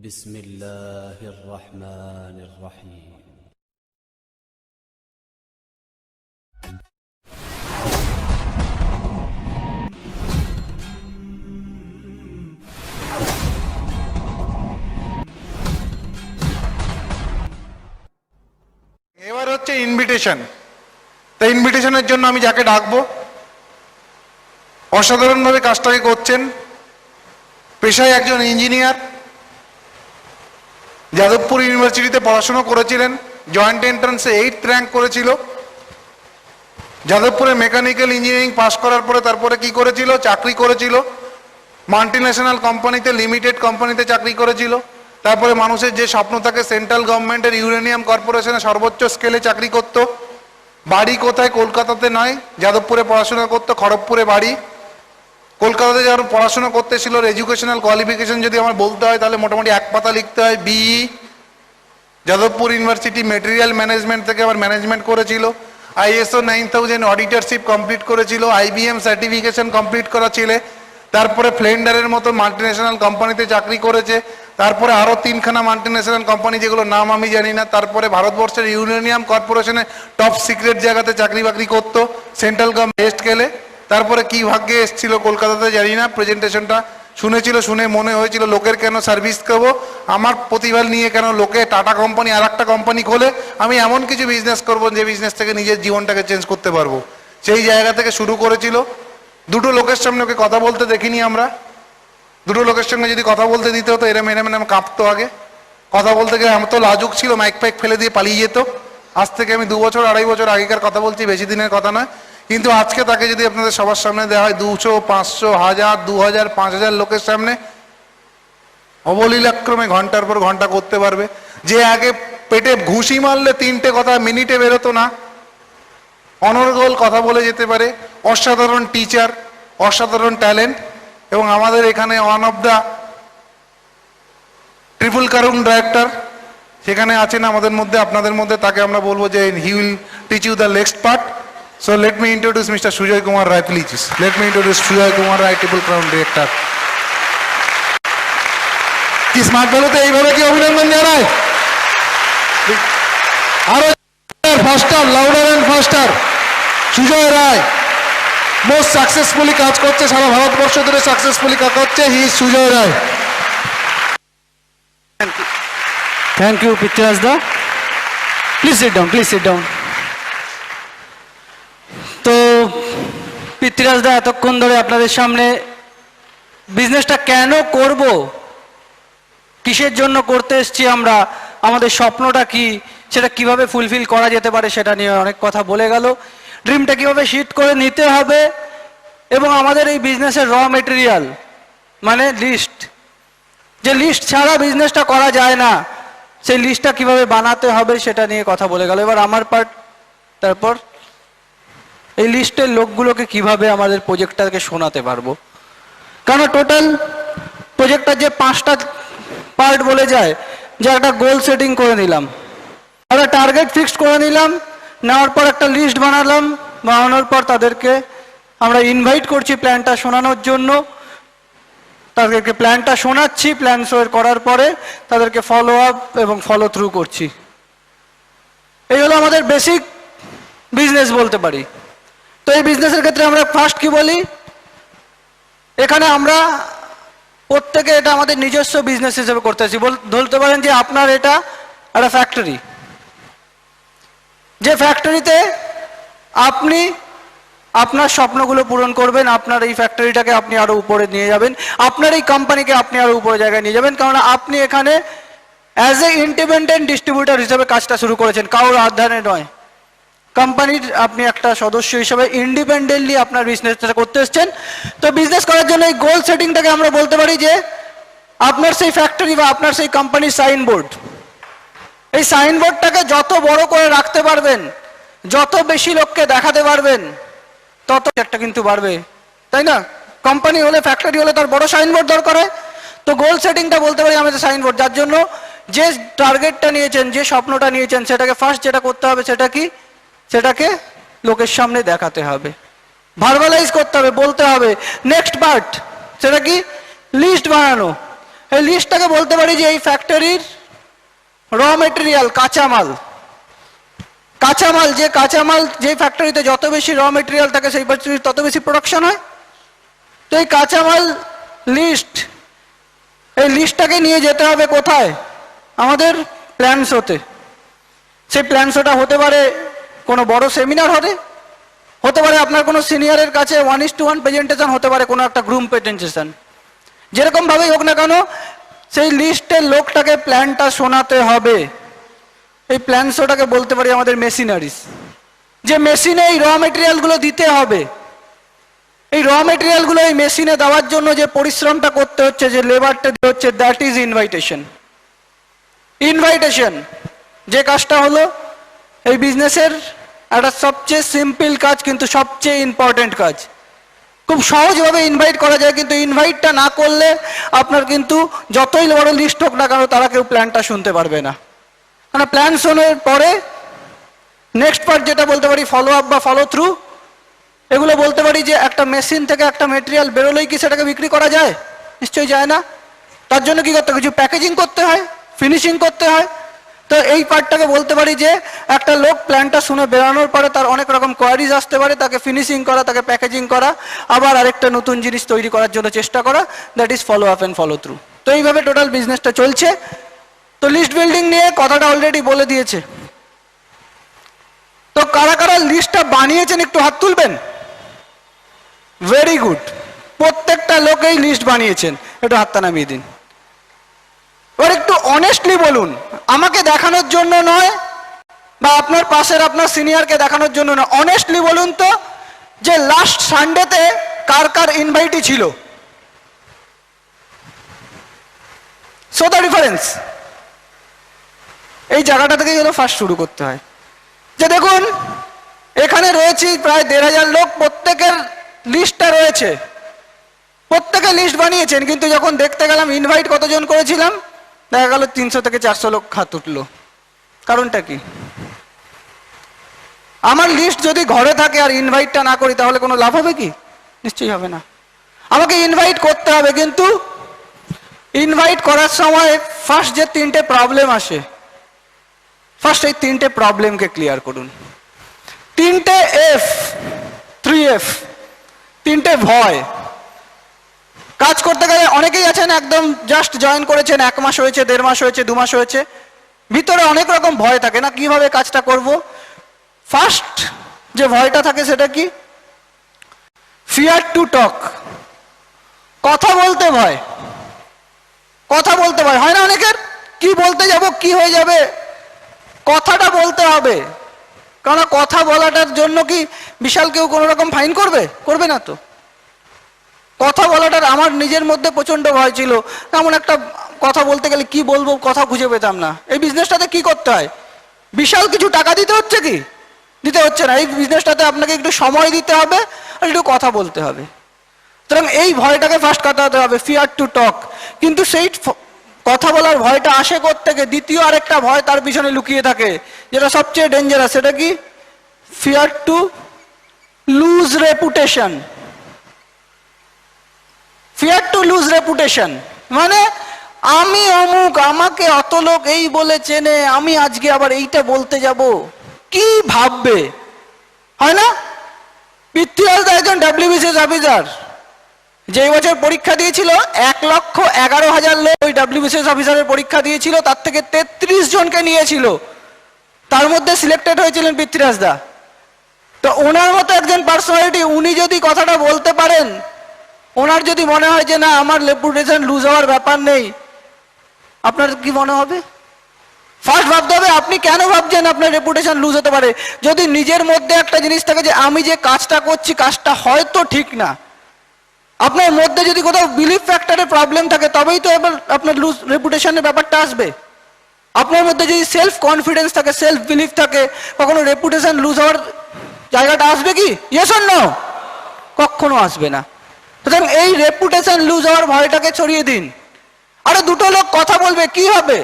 بسم الله الرحمن الرحيم এবার হচ্ছে ইনভিটেশন। তো ইনভিটেশনের জন্য আমি যাকে ডাকবো, অসাধারণভাবে কাজটাকে করছেন, পেশায় একজন ইঞ্জিনিয়ার, যাদবপুর ইউনিভার্সিটিতে পড়াশোনা করেছিলেন, জয়েন্ট এন্ট্রান্সে 8th র্যাঙ্ক করেছিল। যাদবপুরে মেকানিক্যাল ইঞ্জিনিয়ারিং পাস করার পরে তারপরে কি করেছিল, চাকরি করেছিল, মাল্টিন্যাশনাল কোম্পানিতে, লিমিটেড কোম্পানিতে চাকরি করেছিল। তারপরে মানুষের যে স্বপ্ন থাকে সেন্ট্রাল গভর্নমেন্টের ইউরেনিয়াম কর্পোরেশনে সর্বোচ্চ স্কেলে চাকরি করত। বাড়ি কোথায়? কলকাতাতে নয়, যাদবপুরে পড়াশোনা করতো, খড়গপুরে বাড়ি। কলকাতাতে যখন পড়াশোনা করতেছিল, এডুকেশনাল কোয়ালিফিকেশন যদি আমার বলতে হয় তাহলে মোটামুটি 1 পাতা লিখতে হয়, BE. Jadavpur university material management থেকে আবার ম্যানেজমেন্ট করেছিল, ISO 9000 অডিটরশিপ কমপ্লিট করেছিল, IBM সার্টিফিকেশন কমপ্লিট করা ছিল। তারপরে ফ্লেন্ডারের মতো মাল্টিন্যাশনাল কোম্পানিতে চাকরি করেছে। তারপরে আরও 3খানা মাল্টিন্যাশনাল কোম্পানি, যেগুলো নাম আমি জানি না। তারপরে ভারতবর্ষের ইউরেনিয়াম কর্পোরেশনে টপ সিক্রেট জায়গাতে চাকরি বাকরি করতো, সেন্ট্রাল গভর্নমেন্ট বেস্ট গেলে। তারপরে কি ভাগ্যে এসেছিল কলকাতাতে জানি না, প্রেজেন্টেশনটা শুনেছিল, শুনে মনে হয়েছিল লোকের কেন সার্ভিস করবো, আমার প্রতিভা নিয়ে কেন লোকে টাটা কোম্পানি আর একটা কোম্পানি খোলে, আমি এমন কিছু বিজনেস করবো যে বিজনেস থেকে নিজের জীবনটাকে চেঞ্জ করতে পারবো। সেই জায়গা থেকে শুরু করেছিল। দুটো লোকের সামনে ওকে কথা বলতে দেখিনি আমরা। দুটো লোকের সঙ্গে যদি কথা বলতে দিতে হতো এরম এরম এরম কাঁপতো। আগে কথা বলতে গেলে এত লাজুক ছিল, মাইক ফাইক ফেলে দিয়ে পালিয়ে যেত। আজ থেকে আমি 2 বছর 2.5 বছর আগেকার কথা বলছি, বেশি দিনের কথা নয়। কিন্তু আজকে তাকে যদি আপনাদের সবার সামনে দেওয়া হয় 200, 500, 1000, 2000, 5000 লোকের সামনে, অবলীলাক্রমে ঘন্টার পর ঘন্টা করতে পারবে। যে আগে পেটে ঘুষি মারলে 3টে কথা মিনিটে বেরোতো না, অনর্গল কথা বলে যেতে পারে। অসাধারণ টিচার, অসাধারণ ট্যালেন্ট। এবং আমাদের এখানে one of the triple Karwan director সেখানে আছেন আমাদের মধ্যে, আপনাদের মধ্যে। তাকে আমরা বলবো যে he will teach you the next part. So let me introduce Mr. Sujoy Kumar Rai, please. Let me introduce Sujoy Kumar Rai, Triple Crown Director. কি স্মার্ট ভ্যালুতে এইভাবে কি অভিনন্দন জানায়? আরো faster, louder and faster. Sujoy Roy most successfully কাজ করছে, সারা ভারতবর্ষ ধরে সাকসেসফুলি কাজ করছে। He is Sujoy Roy. Thank you, Prithviraj da. Please sit down, please sit down. তো পৃথ্বীরাজ দা এতক্ষণ ধরে আপনাদের সামনে বিজনেসটা কেন করব, কিসের জন্য করতে এসেছি আমরা, আমাদের স্বপ্নটা কি, সেটা কিভাবে ফুলফিল করা যেতে পারে সেটা নিয়ে অনেক কথা বলে গেল। ড্রিমটা কিভাবে শিফট করে নিতে হবে, এবং আমাদের এই বিজনেসের র মেটেরিয়াল মানে লিস্ট, যে লিস্ট ছাড়া বিজনেসটা করা যায় না, সেই লিস্টটা কিভাবে বানাতে হবে সেটা নিয়ে কথা বলে গেল। এবার আমার পার্ট। তারপর এই লিস্টের লোকগুলোকে কিভাবে আমাদের প্রজেক্টটাকে শোনাতে পারবো, কারণ টোটাল প্রজেক্টটার যে 5টা পার্ট বলে যায়, যে একটা গোল সেটিং করে নিলাম, একটা টার্গেট ফিক্সড করে নিলাম, নেওয়ার পর একটা লিস্ট বানালাম, বানানোর পর তাদেরকে আমরা ইনভাইট করছি প্ল্যানটা শোনানোর জন্য, তাদেরকে প্ল্যানটা শোনাচ্ছি, প্ল্যান শো করার পরে তাদেরকে ফলো আপ এবং ফলো থ্রু করছি। এই হলো আমাদের বেসিক বিজনেস বলতে পারি। তো এই বিজনেসের ক্ষেত্রে আমরা ফার্স্ট কি বলি, এখানে আমরা প্রত্যেকে এটা আমাদের নিজস্ব বিজনেস হিসেবে করতেছি। বলতে পারেন যে আপনার এটা একটা ফ্যাক্টরি, যে ফ্যাক্টরিতে আপনি আপনার স্বপ্নগুলো পূরণ করবেন, আপনার এই ফ্যাক্টরিটাকে আপনি আরো উপরে নিয়ে যাবেন, আপনার এই কোম্পানিকে আপনি আরো উপরে জায়গায় নিয়ে যাবেন, কারণ আপনি এখানে অ্যাজ এ ইন্ডিপেন্ডেন্ট ডিস্ট্রিবিউটর হিসেবে কাজটা শুরু করেছেন, কারোর আধারে নয়। কোম্পানির আপনি একটা সদস্য হিসেবে ইন্ডিপেন্ডেন্টলি আপনার বিজনেসটা করতে এসছেন। তো বিজনেস করার জন্য এই গোল সেটিংটাকে আমরা বলতে পারি যে আপনার সেই ফ্যাক্টরি বা আপনার সেই কোম্পানির সাইনবোর্ড, এই সাইনবোর্ডটাকে যত বড় করে রাখতে পারবেন, যত বেশি লোককে দেখাতে পারবেন, তত একটা কিন্তু বাড়বে, তাই না? কোম্পানি হলে, ফ্যাক্টরি হলে তার বড় সাইনবোর্ড দরকার হয়। তো গোল সেটিংটা বলতে পারি আমাদের সাইনবোর্ড, যার জন্য যে টার্গেটটা নিয়েছেন, যে স্বপ্নটা নিয়েছেন, সেটাকে ফার্স্ট যেটা করতে হবে সেটা কি, সেটাকে লোকের সামনে দেখাতে হবে, ভার্বালাইজ করতে হবে, বলতে হবে। নেক্সট পার্ট সেটা কি, লিস্ট বানানো। এই লিস্টটাকে বলতে পারি যে এই ফ্যাক্টরির র মেটেরিয়াল, কাঁচামাল। কাঁচামাল যে ফ্যাক্টরিতে যত বেশি র মেটেরিয়াল থাকে সেই ফ্যাক্টরির তত বেশি প্রোডাকশন হয়। তো এই কাঁচামাল লিস্ট, এই লিস্টটাকে নিয়ে যেতে হবে কোথায়? আমাদের প্ল্যান শোতে। সেই প্ল্যান শোটা হতে পারে কোনো বড় সেমিনার হতে পারে আপনার কোনো সিনিয়রের কাছে 1:1 প্রেজেন্টেশন, হতে পারে কোনো একটা গ্রুপ প্রেজেন্টেশন। যেরকম ভাবেই হোক না কেন সেই লিস্টের লোকটাকে প্ল্যানটা শোনাতে হবে। এই প্ল্যান শোটাকে বলতে পারি আমাদের মেশিনারিজ। যে মেশিনে এই র মেটেরিয়ালগুলো দিতে হবে, এই র মেটেরিয়ালগুলো এই মেশিনে দেওয়ার জন্য যে পরিশ্রমটা করতে হচ্ছে, যে লেবারটা দিতে হচ্ছে, দ্যাট ইজ ইনভাইটেশন। ইনভাইটেশন যে কাজটা হলো এই বিজনেসের একটা সবচেয়ে সিম্পল কাজ কিন্তু সবচেয়ে ইম্পর্টেন্ট কাজ। খুব সহজভাবে ইনভাইট করা যায়, কিন্তু ইনভাইটটা না করলে আপনার কিন্তু যতই বড় লিস্ট হোক না কেন তারা কেউ প্ল্যানটা শুনতে পারবে না। কারণ প্ল্যান শোনার পরে নেক্সট পার্ট যেটা বলতে পারি ফলো আপ বা ফলো থ্রু, এগুলো বলতে পারি যে একটা মেশিন থেকে একটা মেটেরিয়াল বেরোলেই কি সেটাকে বিক্রি করা যায়? নিশ্চয়ই যায় না। তার জন্য কি করতে হয়? কিছু প্যাকেজিং করতে হয়, ফিনিশিং করতে হয়। তো এই পার্টটাকে বলতে পারি যে একটা লোক প্ল্যানটা শুনে বেরানোর পরে তার অনেক রকম কোয়ারিজ আসতে পারে, তাকে ফিনিশিং করা, তাকে প্যাকেজিং করা, আবার আরেকটা নতুন জিনিস তৈরি করার জন্য চেষ্টা করা, that is follow up and follow through. তো এইভাবে টোটাল বিজনেসটা চলছে। তো লিস্ট বিল্ডিং নিয়ে কথাটা অলরেডি বলে দিয়েছে। তো কারা কারা লিস্টটা বানিয়েছেন একটু হাত তুলবেন। ভেরি গুড, প্রত্যেকটা লোকেই লিস্ট বানিয়েছেন, একটু হাতটা নামিয়ে দিন। এবার একটু অনেস্টলি বলুন, আমাকে দেখানোর জন্য নয় বা আপনার পাশের আপনার সিনিয়রকে দেখানোর জন্য নয়, অনেস্টলি বলুন তো যে লাস্ট সানডেতে কার কার ইনভাইটই ছিল। সো দ্য ডিফারেন্স এই জায়গাটা থেকে গেলে ফার্স্ট শুরু করতে হয়। যে দেখুন এখানে রয়েছে প্রায় 1,500 লোক, প্রত্যেকের লিস্টটা রয়েছে, প্রত্যেকে লিস্ট বানিয়েছেন, কিন্তু যখন দেখতে গেলাম ইনভাইট কতজন করেছিলাম, দেখা গেল 300 থেকে 400 লোক হাত উঠলো। কারণটা কি? আমার লিস্ট যদি ঘরে থাকে আর ইনভাইটটা না করি তাহলে কোনো লাভ হবে কি? নিশ্চয়ই হবে না। আমাকে ইনভাইট করতে হবে, কিন্তু ইনভাইট করার সময় ফার্স্ট যে 3টে প্রবলেম আসে, ফার্স্ট এই 3টে প্রবলেমকে ক্লিয়ার করুন। 3টে এফ, 3F, 3টে ভয়। কাজ করতে গেলে অনেকেই আছেন একদম জাস্ট জয়েন করেছেন, 1 মাস হয়েছে, 1.5 মাস হয়েছে, 2 মাস হয়েছে, ভিতরে অনেক রকম ভয় থাকে না কিভাবে কাজটা করব। ফার্স্ট যে ভয়টা থাকে সেটা কি? Fear to talk. কথা বলতে ভয়, কথা বলতে ভয় হয় না অনেকের? কি বলতে যাব, কি হয়ে যাবে? কথাটা বলতে হবে, কারণ কথা বলাটার জন্য কি বিশাল কেউ কোনো রকম ফাইন করবে? করবে না তো। কথা বলাটার আমার নিজের মধ্যে প্রচন্ড ভয় ছিল, এমন একটা কথা বলতে গেলে কি বলবো কথা খুঁজে পেতাম না। এই বিজনেসটাতে কি করতে হয়? বিশাল কিছু টাকা দিতে হচ্ছে কি? দিতে হচ্ছে না। এই বিজনেসটাতে আপনাকে একটু সময় দিতে হবে আর একটু কথা বলতে হবে। সুতরাং এই ভয়টাকে ফার্স্ট কাটাতে হবে, ফিয়ার টু টক। কিন্তু সেই কথা বলার ভয়টা আসে কোত্থেকে? দ্বিতীয় আরেকটা ভয় তার পিছনে লুকিয়ে থাকে, যেটা সবচেয়ে ডেঞ্জারাস। সেটা কি? Fear to lose reputation. Fear to lose reputation মানে আমি অমুক, আমাকে অত লোক এই বলে চেনে, আমি আজকে আবার এইটা বলতে যাব, কি ভাববে? হয় না? পৃথ্বীরাজ দা একজন WBCS অফিসার, যে বছর পরীক্ষা দিয়েছিল 1,11,000 লোক ওই WBCS অফিসারের পরীক্ষা দিয়েছিল, তার থেকে 33 জনকে নিয়েছিল, তার মধ্যে সিলেক্টেড হয়েছিলেন পৃথ্বীরাজ দা। তো ওনার মতো একজন পার্সোনালিটি, উনি যদি কথাটা বলতে পারেন, ওনার যদি মনে হয় যে না আমার রেপুটেশন লুজ হওয়ার ব্যাপার নেই, আপনার কি মনে হবে? ফার্স্ট ভাবতে হবে আপনি কেন ভাবছেন আপনার রেপুটেশন লুজ হতে পারে। যদি নিজের মধ্যে একটা জিনিস থাকে যে আমি যে কাজটা করছি কাজটা হয়তো ঠিক না, আপনার মধ্যে যদি কোথাও বিলিফ ফ্যাক্টরের প্রবলেম থাকে, তবেই তো এবার আপনার লুজ রেপুটেশনের ব্যাপারটা আসবে। আপনার মধ্যে যদি সেলফ কনফিডেন্স থাকে, সেলফ বিলিফ থাকে, কখনো রেপুটেশন লুজ হওয়ার জায়গাটা আসবে কি? Yes or no? কখনো আসবে না। সুতরাং এই রেপুটেশন লুজ হওয়ার ভয়টাকে ছড়িয়ে দিন। আরো 2টো লোক কথা বলবে, কি হবে?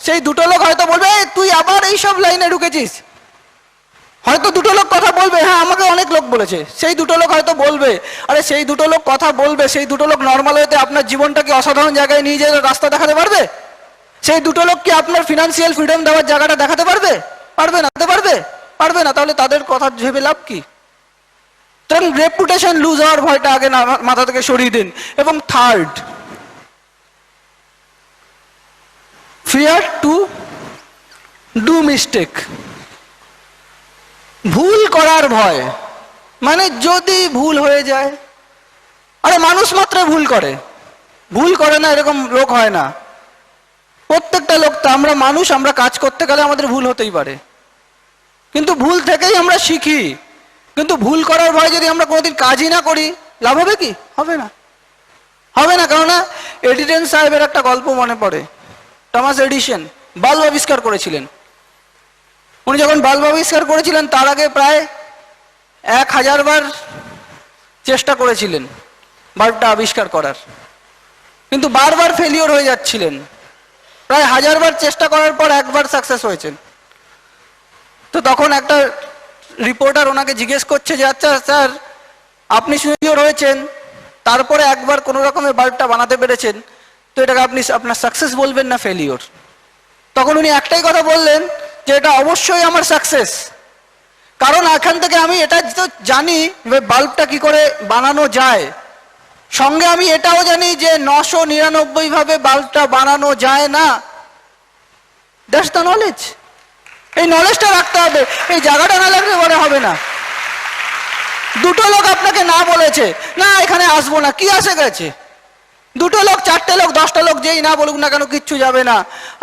সেই 2টো লোক হয়তো বলবে তুই আবার এইসব লাইনে ঢুকেছিস, হয়তো দুটো লোক কথা বলবে, হ্যাঁ আমাকে অনেক লোক বলেছে, সেই দুটো লোক হয়তো বলবে, আরে সেই দুটো লোক কথা বলবে, সেই দুটো লোক নর্মাল হতে আপনার জীবনটাকে অসাধারণ জায়গায় নিয়ে যেয়ে রাস্তা দেখাতে পারবে? সেই দুটো লোক কি আপনার ফিনান্সিয়াল ফ্রিডম দেওয়ার জায়গাটা দেখাতে পারবে? পারবে না। পারবে না, তাহলে তাদের কথা ভেবে লাভ কি? তখন রেপুটেশন লুজ হওয়ার ভয়টা আগে মাথা থেকে সরিয়ে দিন। এবং third, fear to do mistake, ভুল করার ভয়। মানে যদি ভুল হয়ে যায়, আরে মানুষ মাত্র ভুল করে না এরকম লোক হয় না। প্রত্যেকটা লোক তো আমরা মানুষ, আমরা কাজ করতে গেলে আমাদের ভুল হতেই পারে, কিন্তু ভুল থেকেই আমরা শিখি। কিন্তু ভুল করার ভয় যদি আমরা কোনোদিন কাজই না করি, লাভ হবে কি? হবে না। কেননা এডিসন সাহেবের একটা গল্প মনে পড়ে। টমাস এডিসন বাল্ব আবিষ্কার করেছিলেন। উনি যখন বাল্ব আবিষ্কার করেছিলেন তার আগে প্রায় 1000 বার চেষ্টা করেছিলেন বাল্বটা আবিষ্কার করার, কিন্তু বারবার ফেলিওর হয়ে যাচ্ছিলেন। প্রায় 1000 বার চেষ্টা করার পর একবার সাকসেস হয়েছেন। তো তখন একটা রিপোর্টার ওনাকে জিজ্ঞেস করছে যে আচ্ছা স্যার, আপনি ফেলিওর হয়েছেন, তারপরে একবার কোনো রকমের বাল্বটা বানাতে পেরেছেন, তো এটাকে আপনি আপনার সাকসেস বলবেন না ফেলিওর? তখন উনি একটাই কথা বললেন যে এটা অবশ্যই আমার সাকসেস, কারণ এখান থেকে আমি এটা তো জানি বাল্বটা কি করে বানানো যায়, সঙ্গে আমি এটাও জানি যে 999 ভাবে বাল্বটা বানানো যায় না। That's the knowledge. এই নলেজটা রাখতে হবে, এই জায়গাটা না লাগলে পরে হবে না। দুটো লোক আপনাকে না বলেছে, না এখানে আসবো না, কি আসে গেছে? দুটো লোক, 4টে লোক, 10টা লোক যেই না বলুক না কেন, কিচ্ছু যাবে না।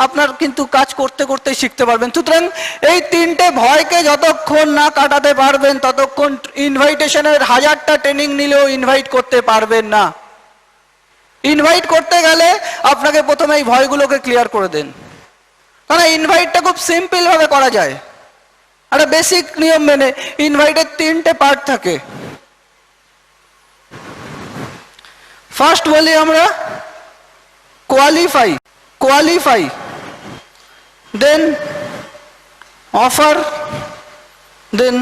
আপনার কিন্তু কাজ করতে করতে শিখতে পারবেন। সুতরাং এই 3টে ভয়কে যতক্ষণ না কাটাতে পারবেন, ততক্ষণ ইনভাইটেশনের 1000টা ট্রেনিং নিলেও ইনভাইট করতে পারবেন না। ইনভাইট করতে গেলে আপনাকে প্রথমে এই ভয়গুলোকে ক্লিয়ার করে দেন। কারণ ইনভাইটটা খুব সিম্পল ভাবে করা যায়। একটা বেসিক নিয়ম মেনে। ইনভাইটের 3টে পার্ট থাকে। ফার্স্ট বলি আমরা qualify, then offer, then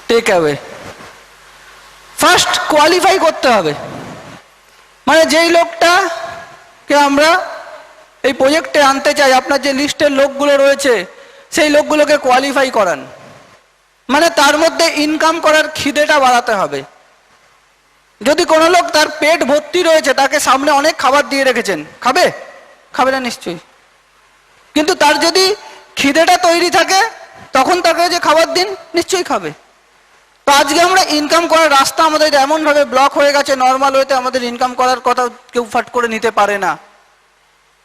take away. First qualify করতে হবে, মানে যেই লোকটাকে আমরা এই প্রজেক্টে আনতে চাই, আপনার যে লিস্টের লোকগুলো রয়েছে সেই লোকগুলোকে কোয়ালিফাই করান। মানে তার মধ্যে ইনকাম করার খিদেটা বাড়াতে হবে। যদি কোনো লোক তার পেট ভর্তি রয়েছে, তাকে সামনে অনেক খাবার দিয়ে রেখেছেন, খাবে না নিশ্চয়ই, কিন্তু তার যদি খিদেটা তৈরি থাকে তখন তাকে যে খাবার দিন, নিশ্চয়ই খাবে। তো আজকে আমরা ইনকাম করার রাস্তা আমাদের এমনভাবে ব্লক হয়ে গেছে, নর্মাল ওয়েতে আমাদের ইনকাম করার কথা কেউ ফাট করে নিতে পারে না।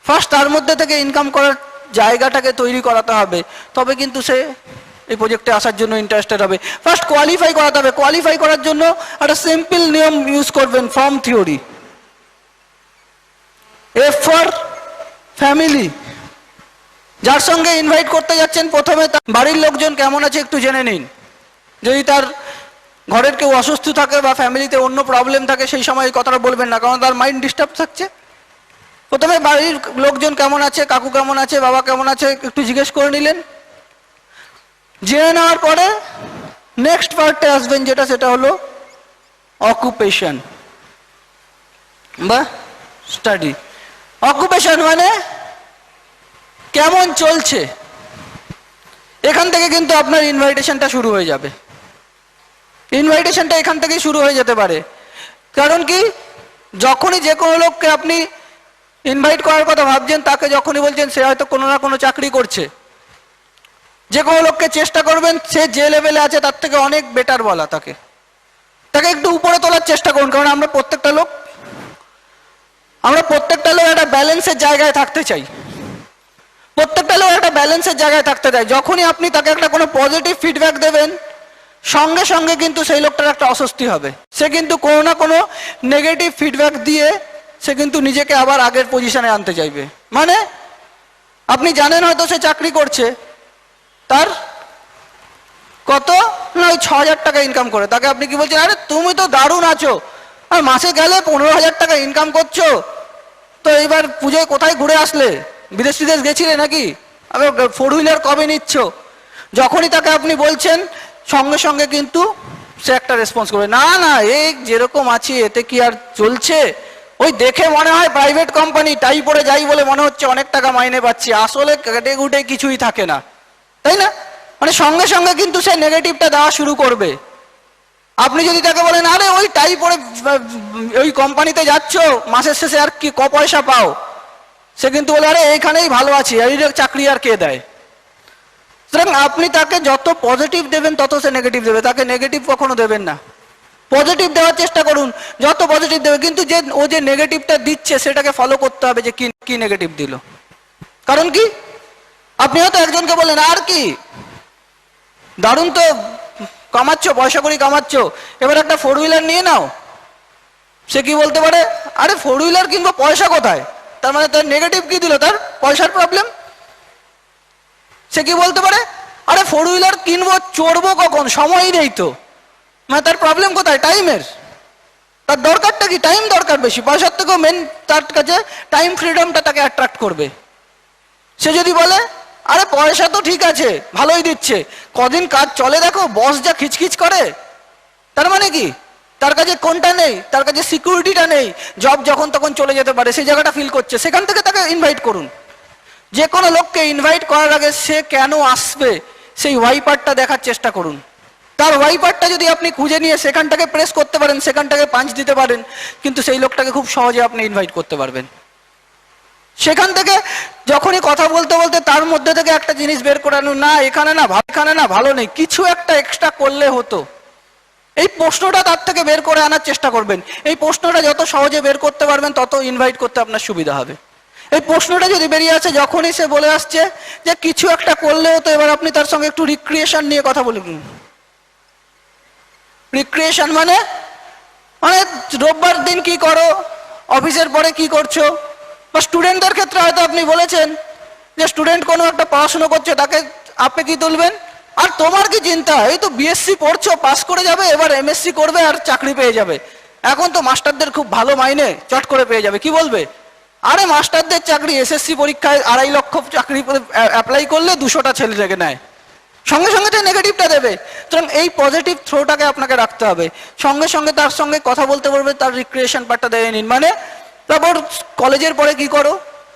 ফার্স্ট তার মধ্যে থেকে ইনকাম করার জায়গাটাকে তৈরি করাতে হবে, তবে কিন্তু সে এই প্রজেক্টে আসার জন্য ইন্টারেস্টেড হবে। ফার্স্ট কোয়ালিফাই করাতে হবে। কোয়ালিফাই করার জন্য একটা সিম্পল নিয়ম ইউজ করবেন, form theory. F for family. যার সঙ্গে ইনভাইট করতে যাচ্ছেন, প্রথমে তার বাড়ির লোকজন কেমন আছে একটু জেনে নিন। যদি তার ঘরের কেউ অসুস্থ থাকে বা ফ্যামিলিতে অন্য প্রবলেম থাকে, সেই সময় এই কথাটা বলবেন না, কারণ তার মাইন্ড ডিস্টার্ব থাকছে। প্রথমে বাড়ির লোকজন কেমন আছে, কাকু কেমন আছে, বাবা কেমন আছে একটু জিজ্ঞেস করে নিলেন। জেনে নেওয়ার পরে নেক্সট পার্টে আসবেন, সেটা হলো অকুপেশন বা স্টাডি। অকুপেশন মানে কেমন চলছে, এখান থেকে কিন্তু আপনার ইনভাইটেশনটা শুরু হয়ে যাবে। ইনভাইটেশনটা এখান থেকেই শুরু হয়ে যেতে পারে। কারণ কি, যখনই যে কোনো লোককে আপনি ইনভাইট করার কথা ভাবছেন, তাকে যখনই বলছেন সে হয়তো কোনো না কোনো চাকরি করছে। যে কোনো লোককে চেষ্টা করবেন সে যে লেভেলে আছে তার থেকে অনেক বেটার বলা, তাকে একটু উপরে তোলার চেষ্টা করুন। কারণ আমরা প্রত্যেকটা লোক একটা ব্যালেন্সের জায়গায় থাকতে চাই। যখনই আপনি তাকে একটা কোনো পজিটিভ ফিডব্যাক দেবেন, সঙ্গে সঙ্গে কিন্তু সেই লোকটার একটা অস্বস্তি হবে। সে কিন্তু কোনো না কোনো নেগেটিভ ফিডব্যাক দিয়ে সে কিন্তু নিজেকে আবার আগের পজিশনে আনতে চাইবে। মানে আপনি জানেন হয়তো সে চাকরি করছে, তার কত না ওই 6000 টাকা ইনকাম করে, তাকে আপনি কি বলছেন, আরে তুমি তো দারুণ আছো, আর মাসে গেলে 15000 টাকা ইনকাম করছো, তো এইবার পুজোয় কোথায় ঘুরে আসলে, বিদেশ গেছিলে নাকি, আবার 4 হুইলার কবে নিচ্ছ? যখনই তাকে আপনি বলছেন সঙ্গে সঙ্গে কিন্তু সে একটা রেসপন্স করবে, না না এই যেরকম আছে এতে কি আর চলছে, ওই দেখে মনে হয় প্রাইভেট কোম্পানি, টাই পরে যাই বলে মনে হচ্ছে অনেক টাকা মাইনে পাচ্ছি, আসলে কেটে কুটে কিছুই থাকে না, তাই না? মানে সঙ্গে সঙ্গে কিন্তু সে নেগেটিভটা দেওয়া শুরু করবে। আপনি যদি তাকে বলেন আরে ওই টাই পরে ওই কোম্পানিতে যাচ্ছ, মাসের শেষে আর কি পয়সা পাও, সে কিন্তু বলে আরে এইখানেই ভালো আছি, এই চাকরি আর কে দেয়। সুতরাং আপনি তাকে যত পজিটিভ দেবেন তত সে নেগেটিভ দেবে, তাকে নেগেটিভ কখনো দেবেন না, পজিটিভ দেওয়ার চেষ্টা করুন, যত পজিটিভ দেবে। কিন্তু যে ও যে নেগেটিভটা দিচ্ছে সেটাকে ফলো করতে হবে যে কি নেগেটিভ দিল। কারণ কি, আপনি হয়তো একজনকে বললেন আর কি দারুণ তো কামাচ্ছ, পয়সা করি কামাচ্ছ, এবার একটা 4 হুইলার নিয়ে নাও। সে কি বলতে পারে, আরে 4 হুইলার কিনবো, পয়সা কোথায়? তার মানে তার নেগেটিভ কি দিল, তার পয়সার প্রবলেম। সে কি বলতে পারে, আরে 4 হুইলার কিনবো, চড়বো কখন, সময়ই নেই তো। মানে তার প্রবলেম কোথায়, টাইমের। তার দরকারটা কি, টাইম দরকার বেশি, পয়সার থেকেও মেন তার কাছে টাইম ফ্রিডমটা তাকে অ্যাট্রাক্ট করবে। সে যদি বলে আরে পয়সা তো ঠিক আছে ভালোই দিচ্ছে, কদিন কাজ চলে দেখো, বস যা খিচখিচ করে, তার মানে কি তার কাছে কোনটা নেই, তার কাছে সিকিউরিটিটা নেই, জব যখন তখন চলে যেতে পারে, সেই জায়গাটা ফিল করছে, সেখান থেকে তাকে ইনভাইট করুন। যে কোনো লোককে ইনভাইট করার আগে সে কেন আসবে সেই ওয়াইপারটা দেখার চেষ্টা করুন। তার ওয়াইপারটা যদি আপনি খুঁজে নিয়ে সেখানটাকে প্রেস করতে পারেন, সেখানটাকে পাঞ্চ দিতে পারেন, কিন্তু সেই লোকটাকে খুব সহজে আপনি ইনভাইট করতে পারবেন। সেখান থেকে যখনই কথা বলতে বলতে তার মধ্যে থেকে একটা জিনিস বের করে আনুন, না এখানে না ভালো নেই, কিছু একটা এক্সট্রা করলে হতো, এই প্রশ্নটা তার থেকে বের করে আনার চেষ্টা করবেন। এই প্রশ্নটা যত সহজে বের করতে পারবেন তত ইনভাইট করতে আপনার সুবিধা হবে। এই প্রশ্নটা যদি বেরিয়ে আসে, যখনই সে বলে আসছে যে কিছু একটা করলে হতো, এবার আপনি তার সঙ্গে একটু রিক্রিয়েশন নিয়ে কথা বলুন। রিক্রিয়েশন মানে রোববার দিন কি করো, অফিসের পরে কি করছো, বা স্টুডেন্টদের ক্ষেত্রে হয়তো আপনি বলেছেন যে স্টুডেন্ট কোনো একটা পড়াশুনো করছে, তাকে আপনি কি তুলবেন, আর তোমার কি চিন্তা, এই তো বিএসসি পড়ছো, পাস করে যাবে, এবার এমএসসি করবে আর চাকরি পেয়ে যাবে, এখন তো মাস্টারদের খুব ভালো মাইনে, চট করে পেয়ে যাবে। কি বলবে, আরে মাস্টারদের চাকরি, এসএসসি পরীক্ষায় 2.5 লক্ষ চাকরি অ্যাপ্লাই করলে 200টা ছেলে থেকে নেয়, সঙ্গে সঙ্গে তো নেগেটিভটা দেবে। সুতরাং এই পজিটিভ থ্রোটাকে আপনাকে রাখতে হবে, সঙ্গে সঙ্গে তার সঙ্গে কথা বলতে বলবে, তার রিক্রিয়েশন পার্টটা দিয়ে নিন। মানে তারপর কলেজের পরে কি করো,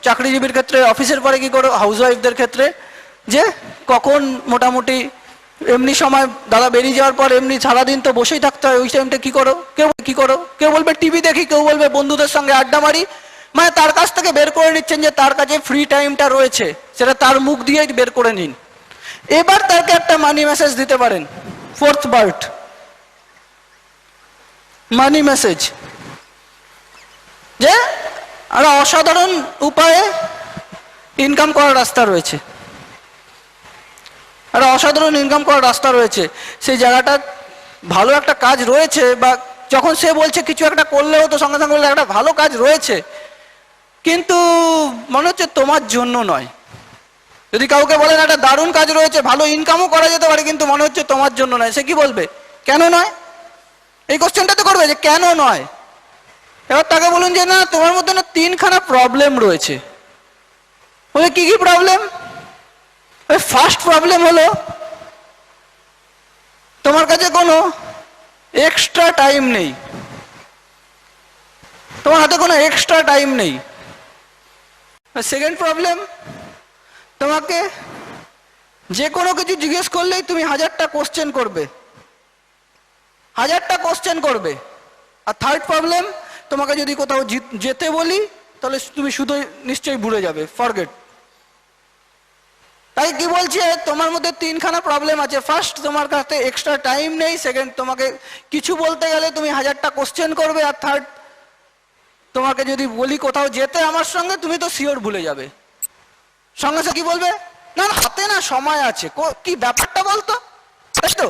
চাকরিজীবীর ক্ষেত্রে অফিসের পরে কি করো, হাউসওয়াইফদের ক্ষেত্রে যে কখন মোটামুটি এমনি সময় দাদা বেরিয়ে যাওয়ার পর এমনি সারাদিন তো বসেই থাকতে হয়, ওই টাইমটা কি করো, কেউ বলবে টিভি দেখি, কেউ বলবে বন্ধুদের সঙ্গে আড্ডা মারি। মানে তার কাছ থেকে বের করে নিচ্ছেন যে তার কাছে ফ্রি টাইমটা রয়েছে, সেটা তার মুখ দিয়েই বের করে নিন। এবার তাকে একটা মানি মেসেজ দিতে পারেন, 4th বার্ট, মানি মেসেজ, যে একটা অসাধারণ উপায়ে ইনকাম করার রাস্তা রয়েছে, একটা অসাধারণ ইনকাম করার রাস্তা রয়েছে, সেই জায়গাটা ভালো একটা কাজ রয়েছে, বা যখন সে বলছে কিছু একটা করলেও তো সঙ্গে সঙ্গে বললে একটা ভালো কাজ রয়েছে, কিন্তু মনে হচ্ছে তোমার জন্য নয়। যদি কাউকে বলেন একটা দারুণ কাজ রয়েছে, ভালো ইনকামও করা যেতে পারে, কিন্তু মনে হচ্ছে তোমার জন্য নয়, সে কি বলবে, কেন নয়? এই কোশ্চেনটা তো করবে যে কেন নয়। এবার তাকে বলুন যে না, তোমার মধ্যে না 3খানা প্রবলেম রয়েছে। বলে কি কি প্রবলেম? ফার্স্ট প্রবলেম হলো তোমার কাছে কোনো এক্সট্রা টাইম নেই, তোমার হাতে কোনো এক্সট্রা টাইম নেই। সেকেন্ড প্রবলেম, তোমাকে যে কোনো কিছু জিজ্ঞেস করলেই তুমি 1000টা কোশ্চেন করবে, 1000টা কোশ্চেন করবে। আর থার্ড প্রবলেম, তোমাকে যদি কোথাও যেতে বলি তাহলে তুমি শুধু নিশ্চয়ই ভুলে যাবে, ফরগেট। তাই কি বলছে, তোমার মধ্যে 3খানা প্রবলেম আছে। ফার্স্ট, তোমার কাছে এক্সট্রা টাইম নেই। সেকেন্ড, তোমাকে কিছু বলতে গেলে তুমি 1000টা কোশ্চেন করবে। আর থার্ড, তোমাকে যদি বলি কোথাও যেতে আমার সঙ্গে, তুমি তো শিওর ভুলে যাবে। সঙ্গে সঙ্গে কি বলবে, না হাতে না সময় আছে, কি ব্যাপারটা বলতো, তাই তো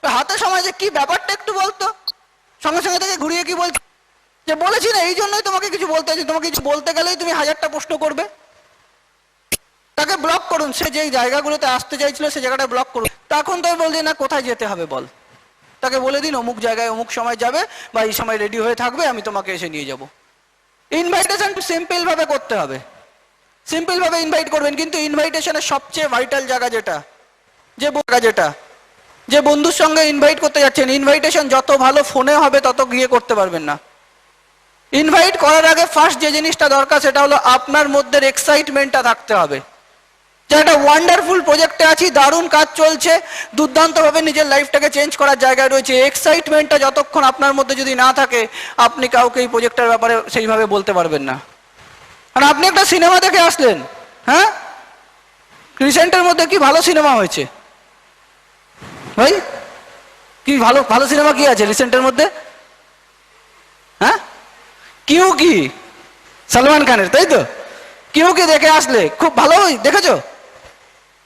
হাতে সময় আছে, কি ব্যাপারটা একটু বলতো। সঙ্গে সঙ্গে থেকে ঘুরিয়ে কি বলছে, যে বলেছি না এই জন্যই তোমাকে কিছু বলতে চাইছি, তোমাকে কিছু বলতে গেলেই তুমি 1000টা প্রশ্ন করবে। তাকে ব্লক করুন, সে যেই জায়গাগুলোতে আসতে চাইছিল সেই জায়গাটা ব্লক করুন। তখন তো বলছি না কোথায় যেতে হবে বল, তাকে বলে দিন অমুক জায়গায় অমুক সময় যাবে, বা এই সময় রেডি হয়ে থাকবে, আমি তোমাকে এসে নিয়ে যাব। ইনভাইটেশন সিম্পল ভাবে করতে হবে, সিম্পল ভাবে ইনভাইট করবেন। কিন্তু ইনভাইটেশনের সবচেয়ে ভাইটাল জায়গা যেটা, যেটা যে বন্ধুর সঙ্গে ইনভাইট করতে যাচ্ছেন, ইনভাইটেশন যত ভালো ফোনে হবে তত গিয়ে করতে পারবেন না। ইনভাইট করার আগে ফার্স্ট যে জিনিসটা দরকার সেটা হলো আপনার মধ্যে এক্সাইটমেন্টটা থাকতে হবে, যে একটা ওয়ান্ডারফুল প্রজেক্টে আছি, দারুণ কাজ চলছে, দুর্দান্তভাবে নিজের লাইফটাকে চেঞ্জ করার জায়গায় রয়েছে। এক্সাইটমেন্টটা যতক্ষণ আপনার মধ্যে যদি না থাকে আপনি কাউকে এই প্রজেক্টের ব্যাপারে সেইভাবে বলতে পারবেন না। আর আপনি একটা সিনেমা দেখে আসলেন, হ্যাঁ, রিসেন্টের মধ্যে কি ভালো সিনেমা হয়েছে ভাই? কি ভালো ভালো সিনেমা কি আছে রিসেন্টের মধ্যে? হ্যাঁ, কিউ কি, সালমান খানের, তাই তো? কিউ কি দেখে আসলে, খুব ভালো বই দেখেছো?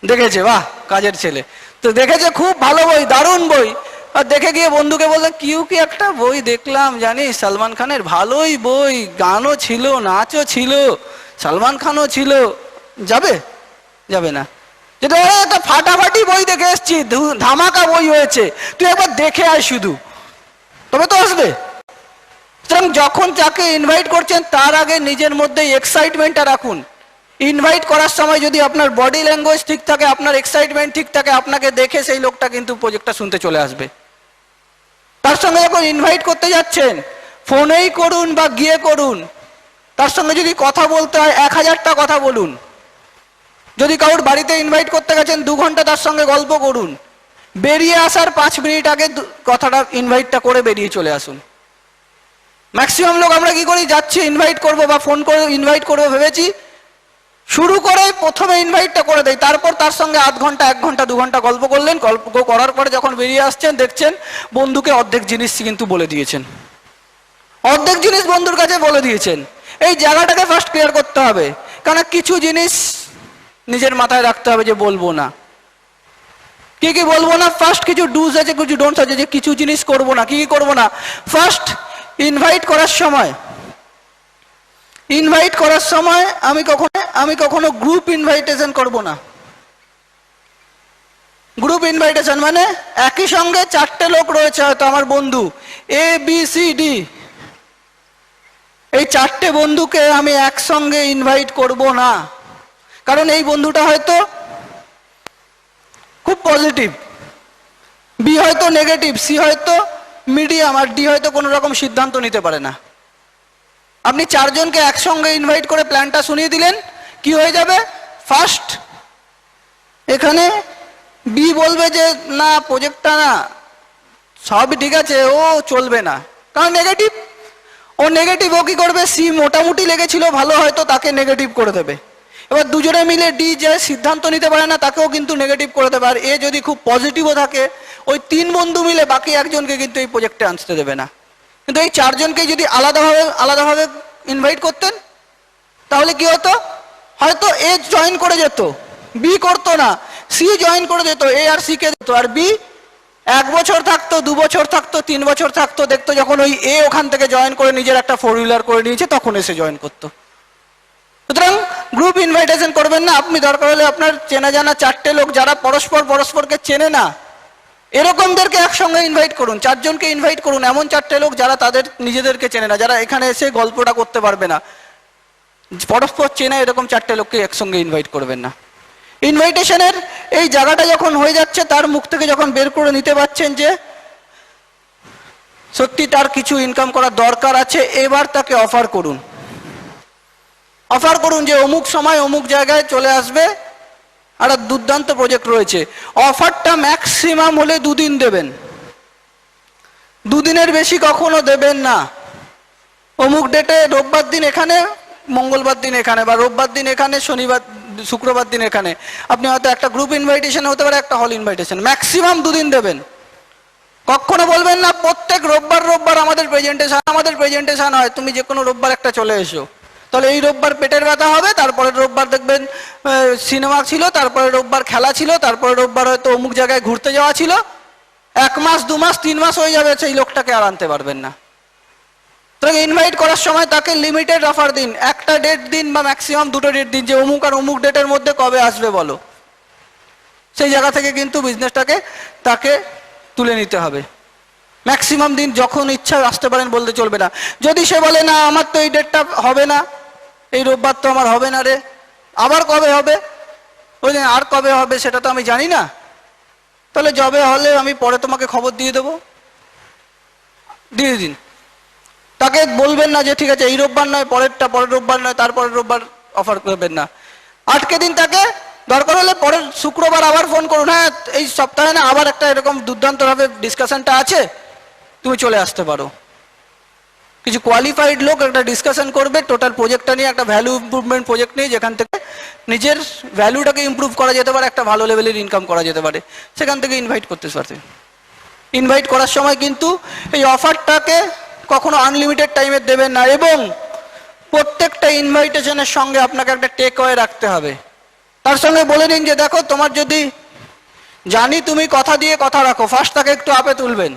দেখেছে, বাহ, কাজের ছেলে তো দেখেছে, খুব ভালো বই, দারুণ বই। আর দেখে গিয়ে বন্ধুকে বললেন কিউ কি একটা বই দেখলাম জানিস সালমান খানের, ভালোই বই, গানও ছিল, নাচও ছিল, সালমান খানও ছিল, যাবে? যাবে না। যেটা একটা ফাটাফাটি বই দেখে এসছি, ধামাকা বই হয়েছে, তুই একবার দেখে আয় শুধু, তবে তো আসবে। যখন যাকে ইনভাইট করছেন তার আগে নিজের মধ্যে এক্সাইটমেন্টটা রাখুন। ইনভাইট করার সময় যদি আপনার বডি ল্যাঙ্গুয়েজ ঠিক থাকে, আপনার এক্সাইটমেন্ট ঠিক থাকে, আপনাকে দেখে সেই লোকটা কিন্তু প্রজেক্টটা শুনতে চলে আসবে। তার সঙ্গে যখন ইনভাইট করতে যাচ্ছেন, ফোনেই করুন বা গিয়ে করুন, তার সঙ্গে যদি কথা বলতে হয় 1000টা কথা বলুন। যদি কারোর বাড়িতে ইনভাইট করতে গেছেন 2 ঘন্টা তার সঙ্গে গল্প করুন, বেরিয়ে আসার 5 মিনিট আগে কথাটা ইনভাইটটা করে বেরিয়ে চলে আসুন। ম্যাক্সিমাম লোক আমরা কি করি, যাচ্ছি ইনভাইট করব বা ফোন করে ইনভাইট করবো ভেবেছি, শুরু করে প্রথমে ইনভাইটটা করে দেয়, তারপর তার সঙ্গে আধ ঘন্টা 1 ঘন্টা 2 ঘন্টা গল্প করলেন, গল্প করার পরে যখন বেরিয়ে আসছেন দেখছেন বন্ধুকে অর্ধেক জিনিস কিন্তু বলে দিয়েছেন, অর্ধেক জিনিস বন্ধুর কাছে বলে দিয়েছেন। এই জায়গাটাকে ফার্স্ট ক্লিয়ার করতে হবে, কারণ কিছু জিনিস নিজের মাথায় রাখতে হবে যে বলবো না। কি কি বলবো না? ফার্স্ট কিছু ডুজ আছে, কিছু ডোন্টস আছে, যে কিছু জিনিস করবো না। কি কি করবো না? ফার্স্ট, ইনভাইট করার সময় আমি কখনো গ্রুপ ইনভাইটেশন করব না। গ্রুপ ইনভাইটেশন মানে একই সঙ্গে 4টে লোক রয়েছে, হয়তো আমার বন্ধু ABCD, এই 4টে বন্ধুকে আমি একসঙ্গে ইনভাইট করব না। কারণ এই বন্ধুটা হয়তো খুব পজিটিভ, B হয়তো নেগেটিভ, C হয়তো মিডিয়াম, আর D হয়তো কোনো রকম সিদ্ধান্ত নিতে পারে না। আপনি 4 জনকে একসঙ্গে ইনভাইট করে প্ল্যানটা শুনিয়ে দিলেন, কি হয়ে যাবে? ফার্স্ট, এখানে B বলবে যে না, প্রজেক্টটা না, সবই ঠিক আছে, ও চলবে না, কারণ নেগেটিভ। ও নেগেটিভ, ও কি করবে? C মোটামুটি লেগেছিল ভালো, হয়তো তাকে নেগেটিভ করে দেবে। এবার দুজনে মিলে D যে সিদ্ধান্ত নিতে পারে না তাকেও কিন্তু নেগেটিভ করে দেবে। আর এ যদি খুব পজিটিভও থাকে, ওই 3 বন্ধু মিলে বাকি একজনকে কিন্তু এই প্রজেক্টে আসতে দেবে না। কিন্তু এই 4 জনকে যদি আলাদাভাবে ইনভাইট করতেন, তাহলে কি হতো? হয়তো A জয়েন করে যেত, B করতো না, C জয়েন করে যেত, A আর C কে দিত, আর B 1 বছর থাকতো, 2 বছর থাকতো, 3 বছর থাকতো, দেখতো যখন ওই A ওখান থেকে জয়েন করে নিজের একটা 4 হুইলার করে নিয়েছে, তখন এসে জয়েন করতো। সুতরাং গ্রুপ ইনভাইটেশন করবেন না। আপনি দরকার হলে আপনার চেনা জানা 4টে লোক যারা পরস্পরকে চেনে না, এরকমদেরকে একসঙ্গে ইনভাইট করুন। 4 জনকে ইনভাইট করুন, এমন 4টে লোক যারা তাদের নিজেদেরকে চেনে না, যারা এখানে এসে গল্পটা করতে পারবে না, পরস্পর চেনা এরকম 4টে লোককে একসঙ্গে ইনভাইট করবেন না। ইনভাইটেশনের এই জায়গাটা যখন হয়ে যাচ্ছে, তার মুখ থেকে যখন বের করে নিতে পারছেন যে সত্যি তার কিছু ইনকাম করার দরকার আছে, এবার তাকে অফার করুন যে অমুক সময় অমুক জায়গায় চলে আসবে, আর দুর্দান্ত প্রজেক্ট রয়েছে। অফারটা ম্যাক্সিমাম হলে 2 দিন দেবেন, 2 দিনের বেশি কখনো দেবেন না। অমুক ডেটে রোববার দিন এখানে, মঙ্গলবার দিন এখানে, বা রোববার দিন এখানে, শুক্রবার দিন এখানে। আপনি হয়তো একটা গ্রুপ ইনভাইটেশন হতে পারে, একটা হল ইনভাইটেশন, ম্যাক্সিমাম 2 দিন দেবেন। কখনো বলবেন না প্রত্যেক রোববার আমাদের প্রেজেন্টেশন হয়, তুমি যে কোনো রোববার একটা চলে এসো। তাহলে এই রোববার পেটের ব্যথা হবে, তারপরে রোববার দেখবেন সিনেমা ছিল, তারপরে রোববার খেলা ছিল, তারপরে রোববার হয়তো অমুক জায়গায় ঘুরতে যাওয়া ছিল। 1 মাস 2 মাস 3 মাস হয়ে যাবে, সেই লোকটাকে আর আনতে পারবেন না। তাকে ইনভাইট করার সময় তাকে লিমিটেড অফার দিন, একটা ডেট দিন বা ম্যাক্সিমাম 2টো ডেট দিন, যে অমুক আর অমুক ডেটের মধ্যে কবে আসবে বলো। সেই জায়গা থেকে কিন্তু বিজনেসটাকে তাকে তুলে নিতে হবে। ম্যাক্সিমাম দিন যখন ইচ্ছা আসতে পারেন বলতে চলবে না। যদি সে বলে না আমার তো এই ডেটটা হবে না, এই রোববার তো আমার হবে না রে, আবার কবে হবে? ওই আর কবে হবে সেটা তো আমি জানি না, তাহলে যবে হলে আমি পরে তোমাকে খবর দিয়ে দেবো, দিয়ে দিন। তাকে বলবেন না যে ঠিক আছে এই রোববার নয় পরেরটা, পরের রোববার নয় তারপরের রোববার অফার করবেন না, আটকে দিন তাকে। দরকার হলে পরের শুক্রবার আবার ফোন করুন, হ্যাঁ এই সপ্তাহে না আবার একটা এরকম দুর্দান্তভাবে ডিসকাশনটা আছে, তুমি চলে আসতে পারো। কিছু কোয়ালিফাইড লোক একটা ডিসকাশন করবে টোটাল প্রজেক্টটা নিয়ে, একটা ভ্যালু ইমপ্রুভমেন্ট প্রজেক্ট নিয়ে, যেখান থেকে নিজের ভ্যালুটাকে ইমপ্রুভ করা যেতে পারে, একটা ভালো লেভেলের ইনকাম করা যেতে পারে, সেখান থেকে ইনভাইট করতে পারছে। ইনভাইট করার সময় কিন্তু এই অফারটাকে কখনো আনলিমিটেড টাইমে দেবেন না, এবং প্রত্যেকটা ইনভাইটেশনের সঙ্গে আপনাকে একটা টেক অ্যাওয়ে রাখতে হবে। তার সঙ্গে বলে দিন যে দেখো তোমার যদি জানি তুমি কথা দিয়ে কথা রাখো, ফার্স্ট তাকে একটু আপে তুলবেন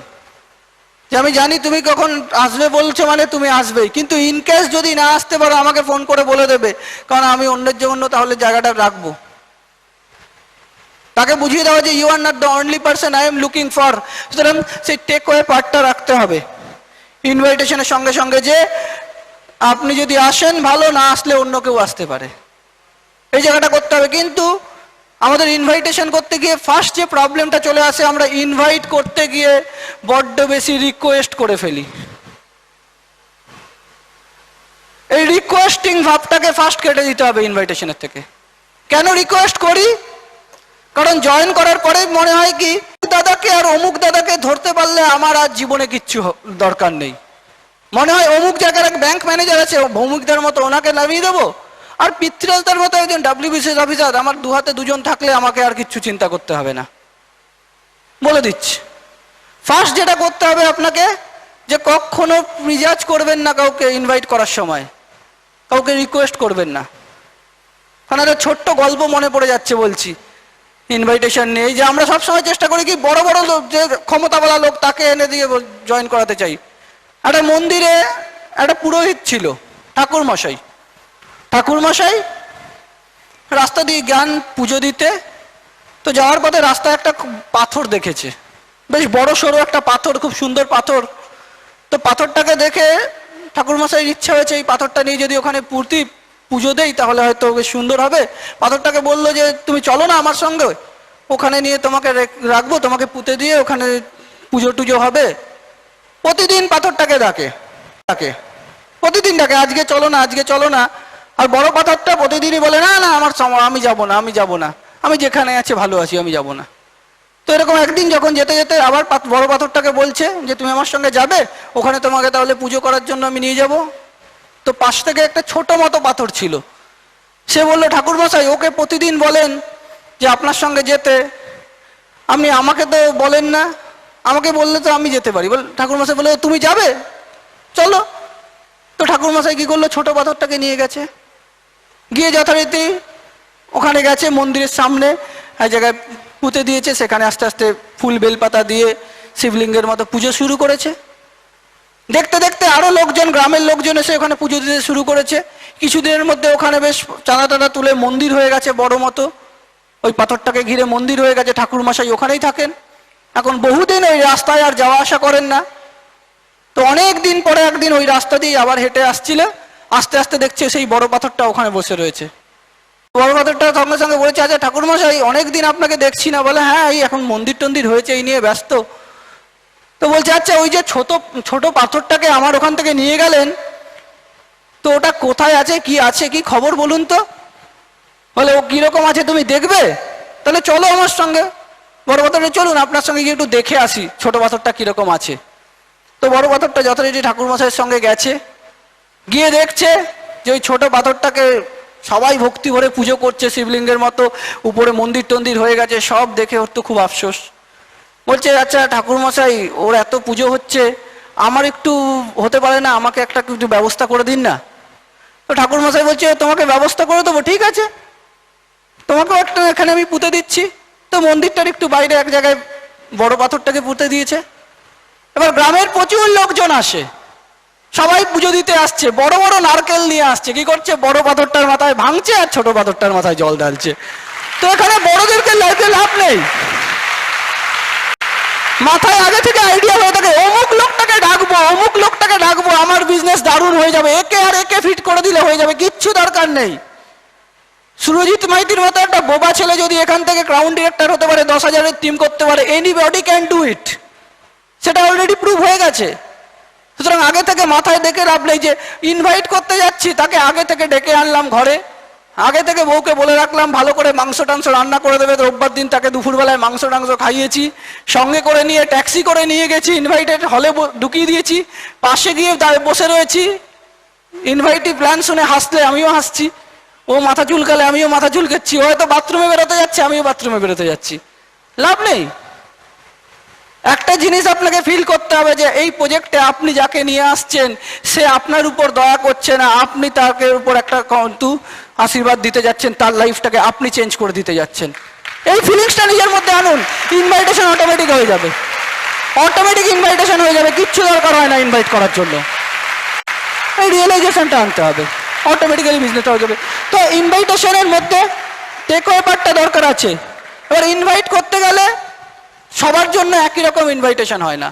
যে আমি জানি তুমি কখন আসবে বলছো মানে তুমি আসবেই, কিন্তু ইনকেস যদি না আসতে পারো আমাকে ফোন করে বলে দেবে, কারণ আমি অন্যের জন্য তাহলে জায়গাটা রাখবো। তাকে বুঝিয়ে দেওয়া যে you are not the only person I am looking for. সুতরাং সেই টেক অ্যাওয়ে পার্টটা রাখতে হবে ইনভাইটেশনের সঙ্গে সঙ্গে, যে আপনি যদি আসেন ভালো, না আসলে অন্য কেউ আসতে পারে, এই জায়গাটা করতে হবে। কিন্তু আমাদের ইনভাইটেশন করতে গিয়ে ফার্স্ট যে প্রবলেমটা চলে আসে, আমরা ইনভাইট করতে গিয়ে বড্ড বেশি রিকোয়েস্ট করে ফেলি। এই রিকোয়েস্টিং ভাবটাকে ফার্স্ট কেটে দিতে হবে ইনভাইটেশনের থেকে। কেন রিকোয়েস্ট করি? কারণ জয়েন করার পরে মনে হয় কি দাদাকে আর অমুক দাদাকে ধরতে পারলে আমার আর জীবনে কিচ্ছু দরকার নেই। মনে হয় অমুক জায়গার এক ব্যাংক ম্যানেজার আছে, ভৌমিকদার মতো ওনাকে নামিয়ে দেবো, আর পিতৃরাজদার মতো একজন WBCS অফিসার, আমার দু হাতে দুজন থাকলে আমাকে আর কিচ্ছু চিন্তা করতে হবে না। বলে দিচ্ছি, ফার্স্ট যেটা করতে হবে আপনাকে, যে কখনো প্রিজাজ করবেন না কাউকে ইনভাইট করার সময়, কাউকে রিকোয়েস্ট করবেন না। কারণ একটা ছোট্ট গল্প মনে পড়ে যাচ্ছে বলছি ইনভাইটেশন নেই, যে আমরা সবসময় চেষ্টা করি কি বড় বড় লোক, যে ক্ষমতাওয়ালা লোক তাকে এনে দিয়ে জয়েন করাতে চাই। একটা মন্দিরে একটা পুরোহিত ছিল, ঠাকুরমশাই রাস্তা দিয়ে জ্ঞান পুজো দিতে, তো যাওয়ার পথে রাস্তায় একটা পাথর দেখেছে, বেশ বড় সড়ো একটা পাথর, খুব সুন্দর পাথর। তো পাথরটাকে দেখে ঠাকুরমশাইয়ের ইচ্ছা হয়েছে এই পাথরটা নিয়ে যদি ওখানে পুজো দেই তাহলে হয়তো বেশ সুন্দর হবে। পাথরটাকে বললো যে তুমি চলো না আমার সঙ্গে, ওখানে নিয়ে তোমাকে রাখবো, তোমাকে পুঁতে দিয়ে ওখানে পুজো টুজো হবে। প্রতিদিন পাথরটাকে ডাকে, প্রতিদিন ডাকে, আজকে চলো না। আর বড় পাথরটা প্রতিদিনই বলে না না আমি যাব না, আমি যেখানে আছে ভালো আছি, আমি যাব না। তো এরকম একদিন যখন যেতে যেতে আবার বড় পাথরটাকে বলছে যে তুমি আমার সঙ্গে যাবে, ওখানে তোমাকে তাহলে পুজো করার জন্য আমি নিয়ে যাব। তো পাশ থেকে একটা ছোট মতো পাথর ছিল, সে বললো ঠাকুরমশাই ওকে প্রতিদিন বলেন যে আপনার সঙ্গে যেতে, আপনি আমাকে তো বলেন না, আমাকে বললে তো আমি যেতে পারি। ঠাকুরমশাই বললো তুমি যাবে, চলো। তো ঠাকুরমশাই কি করলো, ছোট পাথরটাকে নিয়ে গেছে, গিয়ে যথারীতি ওখানে গেছে মন্দিরের সামনে এক জায়গায় পুঁতে দিয়েছে, সেখানে আস্তে আস্তে ফুল বেলপাতা দিয়ে শিবলিঙ্গের মতো পুজো শুরু করেছে। দেখতে দেখতে আরো লোকজন, গ্রামের লোকজন এসে ওখানে পুজো দিতে শুরু করেছে। কিছুদিনের মধ্যে ওখানে বেশ চাঁদা টাদা তুলে মন্দির হয়ে গেছে বড় মতো, ওই পাথরটাকে ঘিরে মন্দির হয়ে গেছে, ঠাকুরমশাই ওখানেই থাকেন। এখন বহুদিন ওই রাস্তায় আর যাওয়া আসা করেন না। তো অনেক দিন পরে একদিন ওই রাস্তা দিয়ে আবার হেঁটে আসছিল, আস্তে আস্তে দেখছে সেই বড় পাথরটা ওখানে বসে রয়েছে। বড় পাথরটা সঙ্গে সঙ্গে বলেছে আচ্ছা ঠাকুরমশাই অনেকদিন আপনাকে দেখছি না। বলে হ্যাঁ এই এখন মন্দির টন্দির হয়েছে, এই নিয়ে ব্যস্ত। তো বলছে আচ্ছা ওই যে ছোট পাথরটাকে আমার ওখান থেকে নিয়ে গেলেন, তো ওটা কোথায় আছে কি খবর বলুন তো। বলে ও কিরকম আছে তুমি দেখবে, তাহলে চলো আমার সঙ্গে। বড় পাথরটা চলুন আপনার সঙ্গে গিয়ে একটু দেখে আসি ছোট পাথরটা কিরকম আছে। তো বড় পাথরটা যথারীতি ঠাকুরমশাইয়ের সঙ্গে গেছে, গিয়ে দেখছে যে ওই ছোট পাথরটাকে সবাই ভক্তি ভরে পুজো করছে শিবলিঙ্গের মতো, উপরে মন্দির টন্দির হয়ে গেছে, সব দেখে ওর তো খুব আফসোস। বলছে আচ্ছা ঠাকুরমশাই ওর এত পুজো হচ্ছে, আমার একটু হতে পারে না, আমাকে একটা একটু ব্যবস্থা করে দিন না। তো ঠাকুরমশাই বলছে তোমাকে ব্যবস্থা করে দেবো, ঠিক আছে তোমাকেও একটা এখানে আমি পুঁতে দিচ্ছি। তো মন্দিরটার একটু বাইরে এক জায়গায় বড় পাথরটাকে পুঁতে দিয়েছে। এবার গ্রামের প্রচুর লোকজন আসে, সবাই পুজো দিতে আসছে, বড় বড় নারকেল নিয়ে আসছে, কি করছে বড় পাথরটার মাথায় ভাঙছে আর ছোট পাথরটার মাথায় জল ঢালছে। তো এখানে বড়দেরকে লাভ নেই, মাথায় আগে থেকে আইডিয়া হয়ে থাকে অমুক লোকটাকে ডাকবো, আমার বিজনেস দারুণ হয়ে যাবে, একে ফিট করে দিলে হয়ে যাবে, কিচ্ছু দরকার নেই। সুরজিৎ মাইতির মতো একটা বোবা ছেলে যদি এখান থেকে ক্রাউন ডিরেক্টর হতে পারে, 10,000-এর টিম করতে পারে, এনিবডি ক্যান ডু ইট, সেটা অলরেডি প্রুভ হয়ে গেছে। সুতরাং আগে থেকে মাথায় ডেকে লাভ নেই যে ইনভাইট করতে যাচ্ছি, তাকে আগে থেকে ডেকে আনলাম ঘরে, আগে থেকে বউকে বলে রাখলাম ভালো করে মাংস টাংস রান্না করে দেবে, রোববার দিন তাকে দুপুরবেলায় মাংস টাংস খাইয়েছি, সঙ্গে করে নিয়ে ট্যাক্সি করে নিয়ে গেছি, ইনভাইটেড হলে ঢুকিয়ে দিয়েছি, পাশে গিয়ে বসে রয়েছি, ইনভাইটি প্ল্যান শুনে হাসলে আমিও হাসছি, ও মাথা চুলকালে আমিও মাথা চুলকাচ্ছি, ও হয়তো বাথরুমে বেরোতে যাচ্ছে, আমিও বাথরুমে বেরোতে যাচ্ছি, লাভ নেই। একটা জিনিস আপনাকে ফিল করতে হবে যে এই প্রজেক্টে আপনি যাকে নিয়ে আসছেন সে আপনার উপর দয়া করছে না, আপনি তাকে উপর একটা কিন্তু আশীর্বাদ দিতে যাচ্ছেন, তার লাইফটাকে আপনি চেঞ্জ করে দিতে যাচ্ছেন। এই ফিলিংসটা নিজের মধ্যে আনুন, ইনভাইটেশন অটোমেটিক হয়ে যাবে, অটোমেটিক ইনভাইটেশন হয়ে যাবে, কিচ্ছু দরকার হয় না ইনভাইট করার জন্য। এই রিয়েলাইজেশনটা আনতে হবে, অটোমেটিক্যালি বিজনেসটা হয়ে যাবে। তো ইনভাইটেশনের মধ্যে টেক ওয়েপারটা দরকার আছে। এবার ইনভাইট করতে গেলে সবার জন্য একই রকম ইনভাইটেশন হয় না।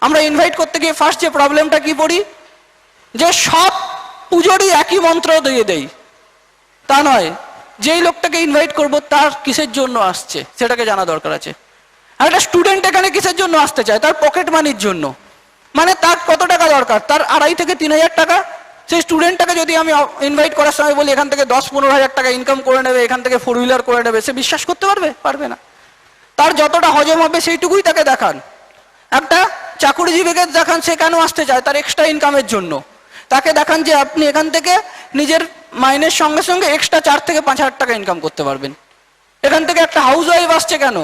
আমরা ইনভাইট করতে গিয়ে ফার্স্ট যে প্রবলেমটা কি পড়ি, যে সব পুজোরই একই মন্ত্র দিয়ে দেই, তা নয়। যেই লোকটাকে ইনভাইট করব তার কিসের জন্য আসছে সেটাকে জানা দরকার আছে। আর একটা স্টুডেন্ট এখানে কিসের জন্য আসতে চায়, তার পকেট মানির জন্য, মানে তার কত টাকা দরকার, তার 2,500 থেকে 3,000 টাকা। সেই স্টুডেন্টটাকে যদি আমি ইনভাইট করার সময় বলি এখান থেকে 10-15 হাজার টাকা ইনকাম করে নেবে, এখান থেকে 4 হুইলার করে নেবে, সে বিশ্বাস করতে পারবে? পারবে না। তার যতটা হজম হবে সেইটুকুই তাকে দেখান। একটা চাকুরিজীবীকে দেখান সে কেন আসতে চায়, তার এক্সট্রা ইনকামের জন্য। তাকে দেখান যে আপনি এখান থেকে নিজের মাইনের সঙ্গে সঙ্গে এক্সট্রা 4 থেকে 5,000 টাকা ইনকাম করতে পারবেন। এখান থেকে একটা হাউস ওয়াইফ আসছে কেন,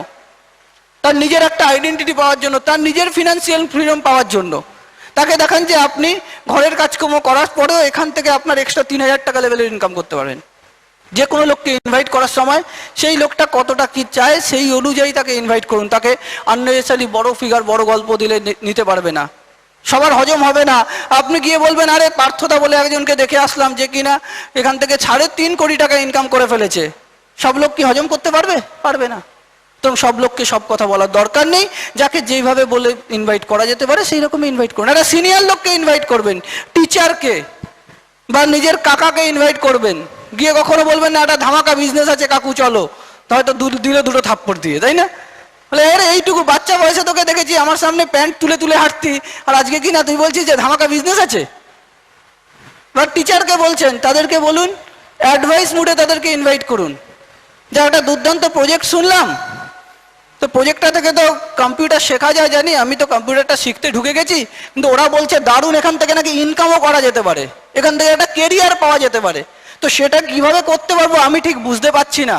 তার নিজের একটা আইডেন্টিটি পাওয়ার জন্য, তার নিজের ফিনান্সিয়াল ফ্রিডম পাওয়ার জন্য। তাকে দেখান যে আপনি ঘরের কাজকর্ম করার পরেও এখান থেকে আপনার এক্সট্রা 3,000 টাকা লেভেলের ইনকাম করতে পারবেন। যে কোনো লোককে ইনভাইট করার সময় সেই লোকটা কতটা কি চায় সেই অনুযায়ী তাকে ইনভাইট করুন। তাকে আননেসেসারি বড় ফিগার বড় গল্প দিলে নিতে পারবে না, সবার হজম হবে না। আপনি গিয়ে বলবেন আরে পার্থদা বলে একজনকে দেখে আসলাম যে কিনা এখান থেকে 3.5 কোটি টাকা ইনকাম করে ফেলেছে, সব লোক কি হজম করতে পারবে? পারবে না। তো সব লোককে সব কথা বলার দরকার নেই, যাকে যেভাবে বলে ইনভাইট করা যেতে পারে সেই রকমই ইনভাইট করুন। একটা সিনিয়র লোককে ইনভাইট করবেন, টিচারকে বা নিজের কাকাকে ইনভাইট করবেন, গিয়ে কখনো বলবেন না একটা ধামাকা বিজনেস আছে কাকু চলো, তো হয়তো দিলে দুটো থাপ্পড় দিয়ে, তাই না? বলে আরে এইটুকু বাচ্চা বয়সে তোকে দেখেছি আমার সামনে প্যান্ট তুলে তুলে হাঁটতি, আর আজকে কি না তুই বলছিস যে ধামাকা বিজনেস আছে। বা টিচারকে বলছেন তাদেরকে বলুন, অ্যাডভাইস মুডে তাদেরকে ইনভাইট করুন, যা একটা দুর্দান্ত প্রজেক্ট শুনলাম, তো প্রজেক্টটা থেকে তো কম্পিউটার শেখা যায় জানি, আমি তো কম্পিউটারটা শিখতে ঢুকে গেছি, কিন্তু ওরা বলছে দারুণ এখান থেকে নাকি ইনকামও করা যেতে পারে, এখান থেকে একটা কেরিয়ার পাওয়া যেতে পারে, তো সেটা কিভাবে করতে পারবো আমি ঠিক বুঝতে পারছি না।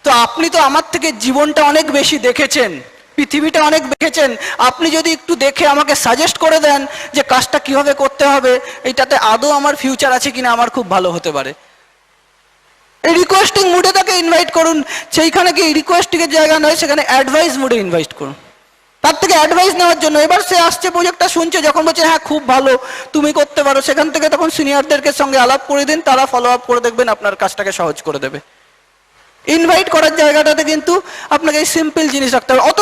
তো আপনি তো আমার থেকে জীবনটা অনেক বেশি দেখেছেন, পৃথিবীটা অনেক দেখেছেন, আপনি যদি একটু দেখে আমাকে সাজেস্ট করে দেন যে কাজটা কিভাবে করতে হবে, এইটাতে আদৌ আমার ফিউচার আছে কিনা, আমার খুব ভালো হতে পারে। এই রিকোয়েস্টিং মুডে তাকে ইনভাইট করুন, সেইখানে কি রিকোয়েস্টিং এর জায়গা নয়, সেখানে অ্যাডভাইস মুডে ইনভাইট করুন, তার থেকে অ্যাডভাইস নেওয়ার জন্য। এবার সে আসছে প্রজেক্টটা শুনছে, যখন বলছে হ্যাঁ খুব ভালো তুমি করতে পারো, সেখান থেকে তখন সিনিয়রদেরকে সঙ্গে আলাপ করে দিন, তারা ফলো আপ করে দেখবেন আপনার কাজটাকে সহজ করে দেবে। ইনভাইট করার জায়গাটাতে কিন্তু আপনাকে এই সিম্পল জিনিস রাখতে হবে। অত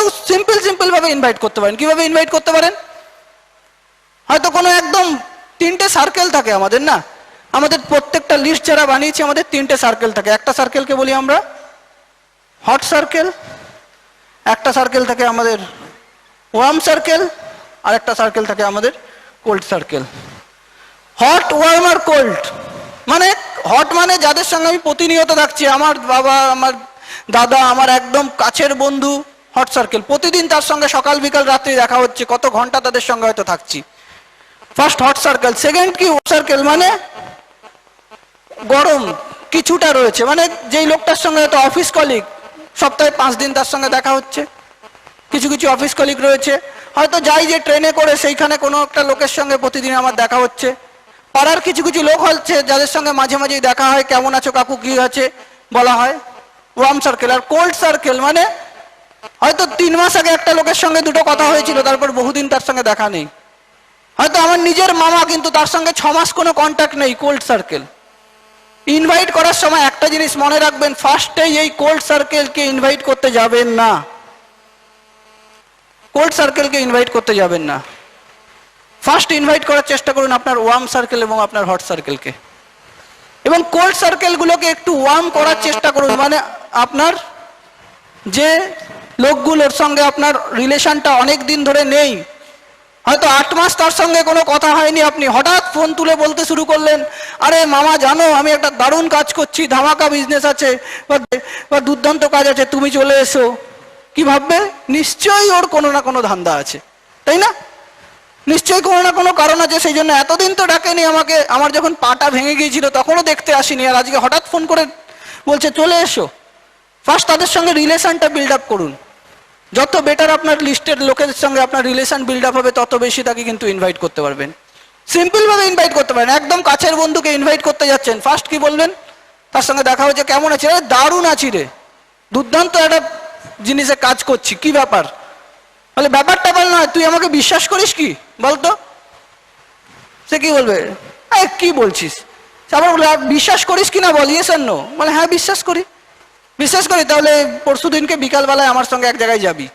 সিম্পল ভাবে ইনভাইট করতে পারেন। কিভাবে ইনভাইট করতে পারেন? হয়তো কোনো একদম 3টে সার্কেল থাকে আমাদের, না আমাদের প্রত্যেকটা লিস্ট যারা বানিয়েছি আমাদের 3টে সার্কেল থাকে। একটা সার্কেলকে বলি আমরা হট সার্কেল, একটা সার্কেল থাকে আমাদের ওয়ার্ম সার্কেল, আর একটা সার্কেল থাকে আমাদের কোল্ড সার্কেল। হট, ওয়ার্ম আর কোল্ড মানে হট মানে যাদের সঙ্গে আমি প্রতিনিয়ত থাকছি, আমার বাবা, আমার দাদা, আমার একদম কাছের বন্ধু, হট সার্কেল, প্রতিদিন তার সঙ্গে সকাল বিকাল রাত্রি দেখা হচ্ছে, কত ঘন্টা তাদের সঙ্গে হয়তো থাকছি। First hot circle. সেকেন্ড কি সার্কেল মানে গরম কিছুটা রয়েছে, মানে যেই লোকটার সঙ্গে হয়তো অফিস কলিগ, সপ্তাহে 5 দিন তার সঙ্গে দেখা হচ্ছে। কিছু কিছু অফিস কলিগ রয়েছে হয়তো যাই যে ট্রেনে করে, সেইখানে কোনো একটা লোকের সঙ্গে প্রতিদিন আমার দেখা হচ্ছে। পাড়ার কিছু কিছু লোক হচ্ছে যাদের সঙ্গে মাঝে মাঝেই দেখা হয়, কেমন আছো কাকু, কি আছে বলা হয়, ওয়ার্ম সার্কেল। আর কোল্ড সার্কেল মানে হয়তো 3 মাস আগে একটা লোকের সঙ্গে দুটো কথা হয়েছিল, তারপর বহুদিন তার সঙ্গে দেখা নেই। হয়তো আমার নিজের মামা, কিন্তু তার সঙ্গে 6 মাস কোনো কন্ট্যাক্ট নেই, কোল্ড সার্কেল। ইনভাইট করার সময় একটা জিনিস মনে রাখবেন, ফার্স্টেই এই কোল্ড সার্কেলকে ইনভাইট করতে যাবেন না, কোল্ড সার্কেলকে ইনভাইট করতে যাবেন না। ফার্স্ট ইনভাইট করার চেষ্টা করুন আপনার ওয়ার্ম সার্কেল এবং আপনার হট সার্কেলকে। এবং কোল্ড সার্কেলগুলোকে একটু ওয়ার্ম করার চেষ্টা করুন। মানে আপনার যে লোকগুলোর সঙ্গে আপনার রিলেশনটা অনেক দিন ধরে নেই, হয়তো 8 মাস তার সঙ্গে কোনো কথা হয়নি, আপনি হঠাৎ ফোন তুলে বলতে শুরু করলেন, আরে মামা জানো আমি একটা দারুণ কাজ করছি, ধামাকা বিজনেস আছে বা দুর্দান্ত কাজ আছে, তুমি চলে এসো। কি ভাববে? নিশ্চয়ই ওর কোনো না কোনো ধান্দা আছে, তাই না? নিশ্চয়ই কোনো না কোনো কারণ আছে, সেই জন্য এতদিন তো ডাকেনি আমাকে, আমার যখন পাটা ভেঙে গিয়েছিল তখনও দেখতে আসিনি, আর আজকে হঠাৎ ফোন করে বলছে চলে এসো। ফার্স্ট তাদের সঙ্গে রিলেশনটা বিল্ড আপ করুন। যত বেটার আপনার লিস্টের লোকের সঙ্গে আপনার রিলেশন বিল্ড আপ হবে, তত বেশি তাকে কিন্তু ইনভাইট করতে পারবেন। সিম্পলভাবে ইনভাইট করতে পারেন। একদম কাছের বন্ধুকে ইনভাইট করতে যাচ্ছেন, ফার্স্ট কি বলবেন? তার সঙ্গে দেখা হয়েছে, কেমন আছে? দারুণ আছি রে, দুর্দান্ত একটা জিনিসে কাজ করছি, কি ব্যাপার? বলে ব্যাপারটা বল না, তুই আমাকে বিশ্বাস করিস কি বলতো? সে কি বলবে? কি বলছিস? আবার বলে বিশ্বাস করিস কি না বল, ইয়েস আর নো। বলে হ্যাঁ বিশ্বাস করি। বিশ্বাস করি, তাহলে পরশু দিনকে বিকালবেলায় আমার সঙ্গে এক জায়গায় যাবি।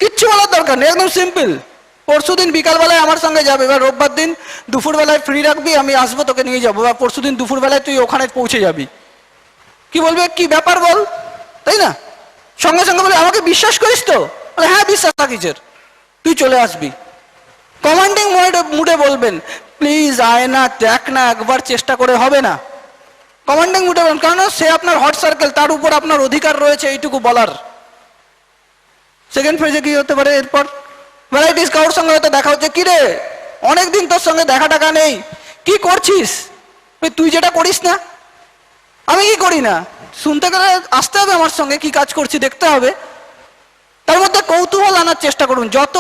কিচ্ছু বলার দরকার নেই, একদম সিম্পল। পরশু দিন বিকালবেলায় আমার সঙ্গে যাবে, এবার রোববার দিন দুপুরবেলায় ফ্রি রাখবি, আমি আসবো তোকে নিয়ে যাবো, বা পরশু দিন দুপুরবেলায় তুই ওখানে পৌঁছে যাবি। কি বলবে? কি ব্যাপার বল, তাই না? সঙ্গে সঙ্গে বলে আমাকে বিশ্বাস করিস তো? বলে হ্যাঁ বিশ্বাস রাখিসের, তুই চলে আসবি। কমান্ডিং মুডে বলবেন, প্লিজ আয় না, দেখ না, একবার চেষ্টা করে হবে না। কমান্ডিং মুডে বলবেন, কারণ সে আপনার হট সার্কেল, তার উপর আপনার অধিকার রয়েছে এইটুকু বলার। সেকেন্ড ফেজে কি হতে পারে? এরপর ভ্যারাইটিস, কারোর সঙ্গে হয়তো দেখা হচ্ছে, কি রে অনেকদিন তোর সঙ্গে দেখা টাকা নেই, কি করছিস? তুই যেটা করিস না আমি কি করি না, শুনতে গেলে আসতে হবে আমার সঙ্গে, কি কাজ করছি দেখতে হবে। তার মধ্যে কৌতূহল আনার চেষ্টা করুন। যত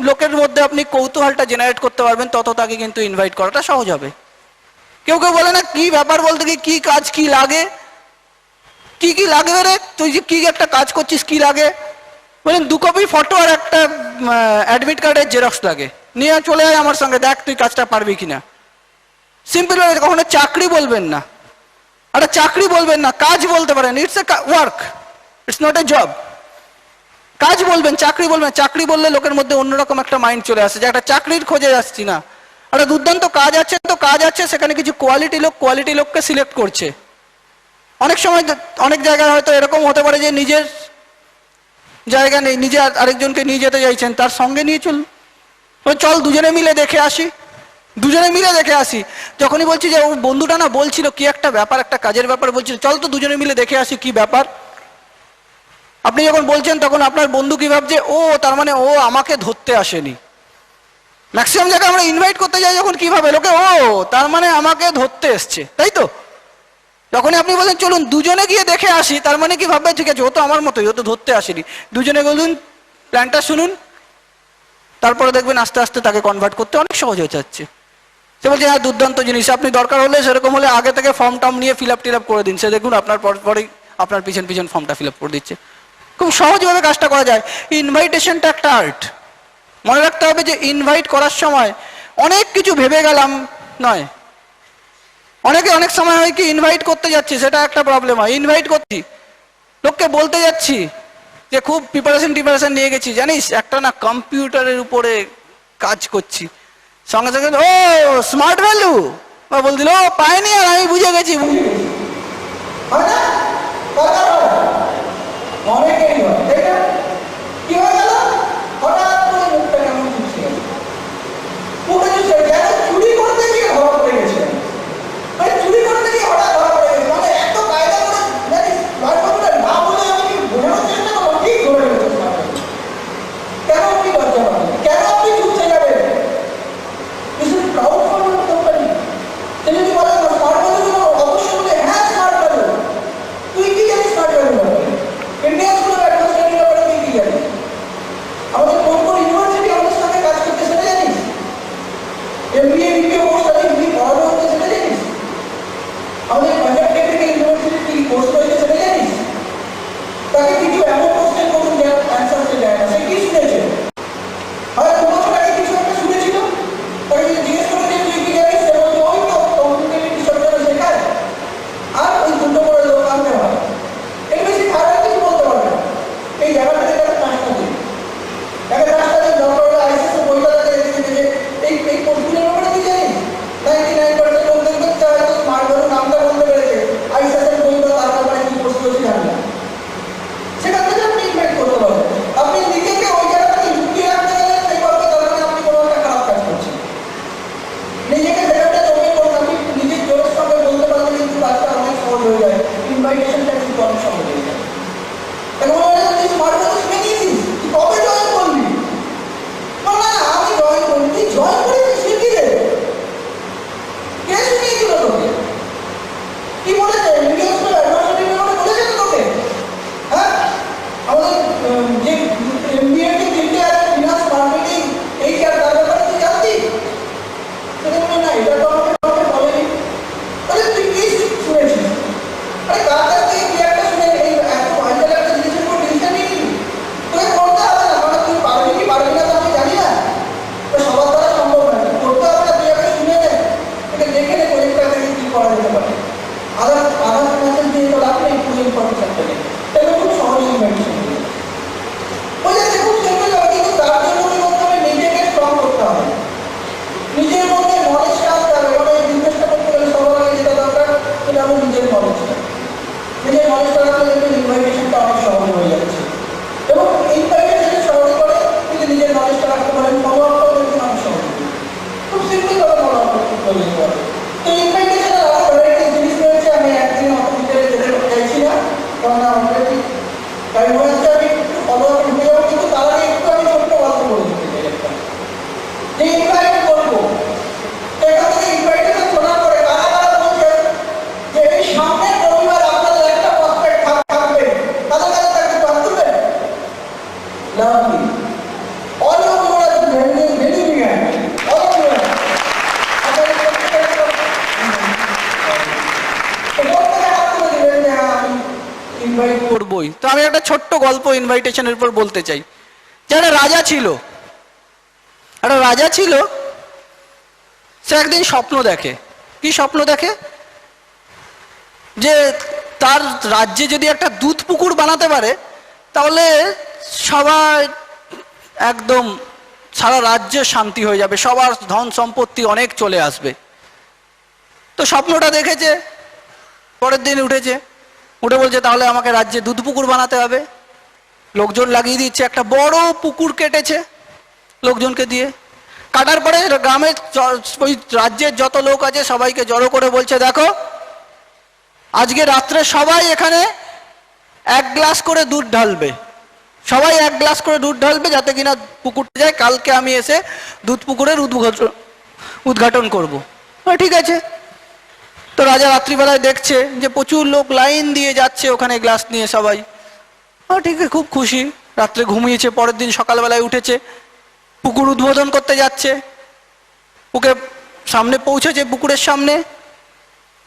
লোকের মধ্যে আপনি কৌতূহলটা জেনারেট করতে পারবেন, তত তাকে কিন্তু ইনভাইট করাটা সহজ হবে। কেউ কেউ বলে না, কি ব্যাপার বলতে কি কাজ, কি লাগে, কি লাগে রে, তুই যে কি একটা কাজ করছিস, কি লাগে? বলেন 2 কপি ফটো আর একটা অ্যাডমিট কার্ডের জেরক্স লাগে, নিয়ে চলে আয় আমার সঙ্গে, দেখ তুই কাজটা পারবি কিনা। সিম্পল ভাবে, কখনো চাকরি বলবেন না, আরে চাকরি বলবেন না, কাজ বলতে পারেন। It's a work, it's not a job. কাজ বলবেন, চাকরি বলবেন। চাকরি বললে লোকের মধ্যে অন্যরকম একটা মাইন্ড চলে আসে, যে একটা চাকরির খোঁজে আসছি না, একটা দুর্দান্ত কাজ আছে, তো কাজ আছে, সেখানে কিছু কোয়ালিটি লোককে সিলেক্ট করছে। অনেক সময় অনেক জায়গায় হয়তো এরকম হতে পারে যে নিজের জায়গা নেই, নিজে আরেকজনকে নিয়ে যেতে চাইছেন, তার সঙ্গে নিয়ে চল দুজনে মিলে দেখে আসি, দুজনে মিলে দেখে আসি। যখনই বলছি যে ও বন্ধুটা না বলছিল কি একটা ব্যাপার, একটা কাজের ব্যাপার বলছিল, চল তো দুজনে মিলে দেখে আসি কি ব্যাপার। আপনি যখন বলছেন তখন আপনার বন্ধু কি ভাবছে, ও তার মানে ও আমাকে ধরতে আসেনি। ম্যাক্সিমাম জায়গায় আমরা ইনভাইট করতে যাই যখন, কি ভাবে লোকে, ও তার মানে আমাকে ধরতে এসছে, তাই তো? যখনই আপনি বলেন চলুন দুজনে গিয়ে দেখে আসি, তার মানে কি ভাববে, ঠিক আছে ও তো আমার মতোই, ও তো ধরতে আসেনি। দুজনে বলুন, প্ল্যানটা শুনুন, তারপরে দেখবেন আস্তে আস্তে তাকে কনভার্ট করতে অনেক সহজ হয়ে যাচ্ছে। সে বলছে হ্যাঁ দুর্দান্ত জিনিস, আপনি দরকার হলে সেরকম হলে আগে থেকে ফর্ম টর্ম নিয়ে ফিল আপ করে দিন, সে দেখুন আপনার পরেই আপনার পিছন ফর্মটা ফিল আপ করে দিচ্ছে। খুব সহজভাবে কাজটা করা যায়। ইনভাইটেশনটা একটা আর্ট। মনে রাখতে হবে যে ইনভাইট করার সময় অনেক কিছু ভেবে গেলাম নয়। অনেক সময় হয় কি, ইনভাইট করতে যাচ্ছি, সেটা একটা প্রবলেম হয়। ইনভাইট করছি, লোককে বলতে যাচ্ছি যে খুব প্রিপারেশন নিয়ে গেছি, জানিস একটা না কম্পিউটারের উপরে কাজ করছি, সঙ্গে সঙ্গে ও স্মার্ট ভ্যালু বল দিল, ও পাইনি, আর আমি বুঝে গেছি। নিজের নলেজটা রাখলে দেখবেন ইনভাইটেশনটা অনেক সহজ হয়ে যাচ্ছে। এবং ইনভাইটেশন সহজ করে যদি নিজের নলেজটা রাখতে পারেন, ফলো আপটাও দেখবেন অনেক সহজ হবে। খুব সিম্পল ভাবে ফলো আপ করে নিতে হবে। তো ইনভাইটেশনের আরো ভ্যারাইটি জিনিস রয়েছে, আমি একদিন অত ভিতরে যেতে চাইছি না, কারণ অলরেডি টাইম হয়ে যাচ্ছে। আমি ফলো আপ ঢুকে যাবো, কিন্তু তার আগে একটু আমি ছোট্ট গল্প বলে দিতে চাই একটা। যে ইনভাইট করবো, এখান থেকে ইনভাইটেশন শোনার পরে কারা কারা বলছেন যে এই সামনের রবিবার আপনাদের একটা প্রসপেক্ট থাকবে, তাদের কাছে থাকতে পারবেন? Lovely all over very very big all over invite করবই। তো আমি একটা ছোট্ট গল্প ইনভাইটেশনের উপর বলতে চাই। যারা রাজা ছিল, একটা রাজা ছিল, সে একদিন স্বপ্ন দেখে। কি স্বপ্ন দেখে? যে তার রাজ্যে যদি একটা দুধ পুকুর বানাতে পারে, তাহলে সবাই একদম সারা রাজ্যে শান্তি হয়ে যাবে, সবার ধন সম্পত্তি অনেক চলে আসবে। তো স্বপ্নটা দেখেছে, পরের দিন উঠেছে, উঠে বলছে তাহলে আমাকে রাজ্যে দুধ পুকুর বানাতে হবে। লোকজন লাগিয়ে দিচ্ছে, একটা বড় পুকুর কেটেছে লোকজনকে দিয়ে। কাটার পরে গ্রামের ওই রাজ্যের যত লোক আছে সবাইকে জড়ো করে বলছে, দেখো আজকে রাত্রে সবাই এখানে 1 গ্লাস করে দুধ ঢালবে, সবাই 1 গ্লাস করে দুধ ঢালবে, যাতে কিনা পুকুরটা যায়। কালকে আমি এসে দুধ পুকুরের উদ্ঘাটন করবো। ঠিক আছে। তো রাজা রাত্রিবেলায় দেখছে যে প্রচুর লোক লাইন দিয়ে যাচ্ছে ওখানে গ্লাস নিয়ে সবাই। ঠিক আছে, খুব খুশি। রাত্রে ঘুমিয়েছে, পরের দিন সকালবেলায় উঠেছে, পুকুর উদ্বোধন করতে যাচ্ছে। ওকে সামনে পৌঁছেছে, পুকুরের সামনে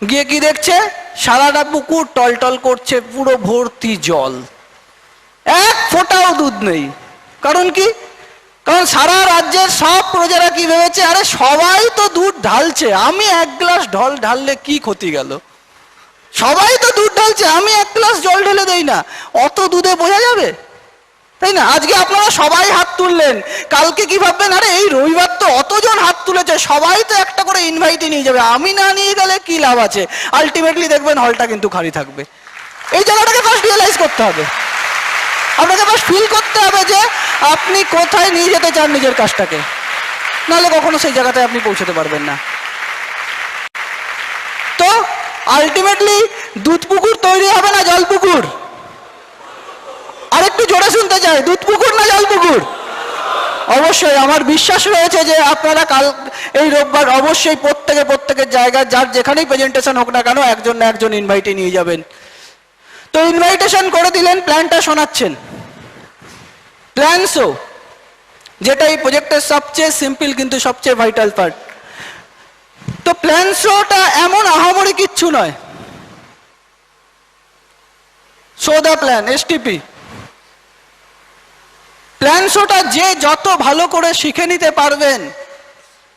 গিয়ে কি দেখছে? সারাটা পুকুর টলটল করছে, পুরো ভর্তি জল, এক ফোঁটাও দুধ নেই। কারণ কি? কারণ সারা রাজ্যের সব প্রজারা কি ভেবেছে, আরে সবাই তো দুধ ঢালছে, আমি 1 গ্লাস ঢাললে কি ক্ষতি গেল? সবাই তো দুধ ঢালছে, আমি 1 গ্লাস জল ঢেলে দেই না, অত দুধে বোঝা যাবে? তাই না? আজকে আপনারা সবাই হাত তুললেন, কালকে কি ভাববেন, আরে এই রবিবার তো অতজন হাত তুলেছে, সবাই তো একটা করে ইনভাইটই নিয়ে যাবে, আমি না নিয়ে গেলে কি লাভ আছে? আলটিমেটলি দেখবেন হলটা কিন্তু খালি থাকবে। এই জায়গাটাকে ফার্স্ট রিয়েলাইজ করতে হবে, আপনাকে ফার্স্ট ফিল করতে হবে যে আপনি কোথায় নিয়ে যেতে চান নিজের কাজটাকে, নাহলে কখনো সেই জায়গাটায় আপনি পৌঁছতে পারবেন না। তো আলটিমেটলি দুধ পুকুর তৈরি হবে না জল পুকুর? আরেকটু জোরে শুনতে চাই, দুধ পুকুর না জল পুকুর? অবশ্যই আমার বিশ্বাস রয়েছে যে আপনারা কাল এই রোববার অবশ্যই প্রত্যেকের জায়গায় যার যেখানেই প্রেজেন্টেশন হোক না কেন একজন না একজন ইনভাইটে নিয়ে যাবেন। তো ইনভাইটেশন করে দিলেন, প্ল্যানটা শোনাচ্ছেন। প্ল্যান শো, যেটা এই প্রজেক্টের সবচেয়ে সিম্পল কিন্তু সবচেয়ে ভাইটাল পার্ট। তো প্ল্যান শোটা এমন আহামরি কিচ্ছু নয়। Show the plan, STP. Plan শোটা যে যত ভালো করে শিখে নিতে পারবেন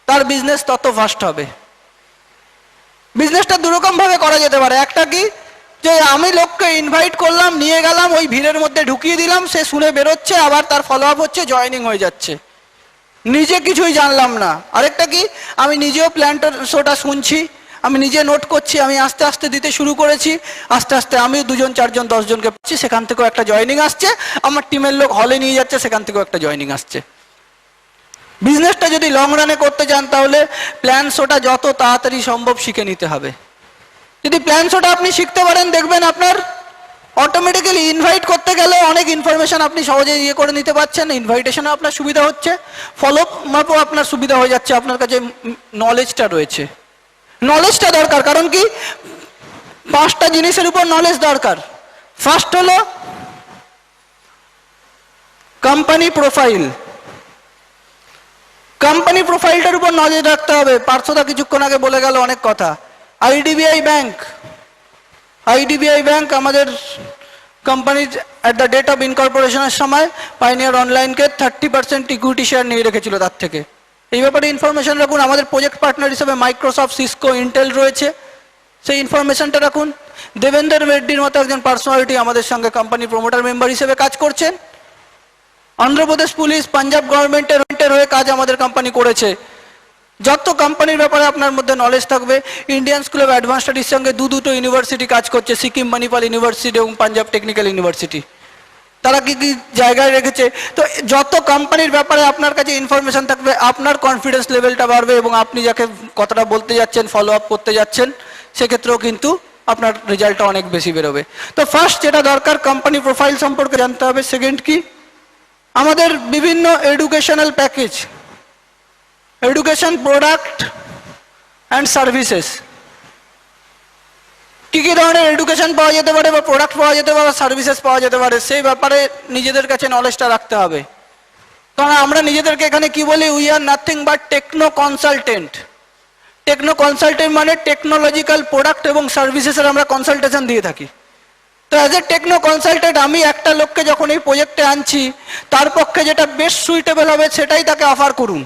তার বিজনেস তত ফাস্ট হবে। বিজনেসটা দুরকম ভাবে করা যেতে পারে। একটা কি, যে আমি লোককে ইনভাইট করলাম, নিয়ে গেলাম, ওই ভিড়ের মধ্যে ঢুকিয়ে দিলাম, সে শুনে বেরোচ্ছে, আবার তার ফলো আপ হচ্ছে, জয়েনিং হয়ে যাচ্ছে, নিজে কিছুই জানলাম না। আরেকটা কি, আমি নিজেও প্ল্যানটা শোটা শুনছি, আমি নিজে নোট করছি, আমি আস্তে আস্তে দিতে শুরু করেছি, আস্তে আস্তে আমি 2 জন 4 জন 10 জনকে পাচ্ছি, সেখান থেকেও একটা জয়েনিং আসছে, আমার টিমের লোক হলে নিয়ে যাচ্ছে, সেখান থেকেও একটা জয়েনিং আসছে। বিজনেসটা যদি লং রানে করতে চান তাহলে প্ল্যান শোটা যত তাড়াতাড়ি সম্ভব শিখে নিতে হবে। যদি প্ল্যান শোটা আপনি শিখতে পারেন, দেখবেন আপনার অটোমেটিক্যালি ইনভাইট করতে গেলে অনেক ইনফরমেশন আপনি সহজে করে নিতে পারছেন, ইনভাইটেশনে আপনার সুবিধা হচ্ছে, ফলো আপও আপনার সুবিধা হয়ে যাচ্ছে, আপনার কাছে নলেজটা রয়েছে। নলেজটা দরকার, কারণ কি 5টা জিনিসের উপর নলেজ দরকার। ফার্স্ট হলো কোম্পানি প্রোফাইল। কোম্পানি প্রোফাইলটার উপর নজর রাখতে হবে। পার্থদা কিছুক্ষণ আগে বলে গেল অনেক কথা। আইডিবিআই ব্যাংক আমাদের কোম্পানির অ্যাট দ্য ডেট অফ ইনকর্পোরেশনের সময় পাইনিয়ার অনলাইনকে 30% ইকুইটি শেয়ার নিয়ে রেখেছিল তার থেকে। এই ব্যাপারে ইনফরমেশন রাখুন। আমাদের প্রজেক্ট পার্টনার হিসেবে মাইক্রোসফট, সিসকো, ইন্টেল রয়েছে, সেই ইনফরমেশনটা রাখুন। দেবেন্দর রেড্ডির মতো একজন পার্সোনালিটি আমাদের সঙ্গে কোম্পানি প্রমোটার মেম্বার হিসেবে কাজ করছেন। অন্ধ্রপ্রদেশ পুলিশ, পাঞ্জাব গভর্নমেন্টের হয়ে কাজ আমাদের কোম্পানি করেছে। যত কোম্পানির ব্যাপারে আপনার মধ্যে নলেজ থাকবে, ইন্ডিয়ান স্কুল অফ অ্যাডভান্স স্টাডির সঙ্গে দুটো ইউনিভার্সিটি কাজ করছে, সিকিম মণিপাল ইউনিভার্সিটি এবং পাঞ্জাব টেকনিক্যাল ইউনিভার্সিটি। তারা কি কি জায়গায় রেখেছে, তো যত কোম্পানির ব্যাপারে আপনার কাছে ইনফরমেশন থাকবে, আপনার কনফিডেন্স লেভেলটা বাড়বে এবং আপনি যাকে কথাটা বলতে যাচ্ছেন, ফলো আপ করতে যাচ্ছেন, সেক্ষেত্রেও কিন্তু আপনার রেজাল্টটা অনেক বেশি বেরোবে। তো ফার্স্ট যেটা দরকার, কোম্পানি প্রোফাইল সম্পর্কে জানতে হবে। সেকেন্ড কি, আমাদের বিভিন্ন educational package, education product and services, কি কি ধরনের এডুকেশন পাওয়া যেতে পারে বা প্রোডাক্ট পাওয়া যেতে পারে, সার্ভিসেস পাওয়া যেতে পারে, সেই ব্যাপারে নিজেদের কাছে নলেজটা রাখতে হবে। কারণ আমরা নিজেদেরকে এখানে কি বলি, we are nothing but techno consultant. Techno consultant মানে টেকনোলজিক্যাল প্রোডাক্ট এবং সার্ভিসেসের আমরা কনসালটেশন দিয়ে থাকি। তো অ্যাজ এ টেকনো কনসালটেন্ট আমি একটা লোককে যখন এই প্রজেক্টে আনছি, তার পক্ষে যেটা বেস্ট সুইটেবল হবে সেটাই তাকে অফার করুন,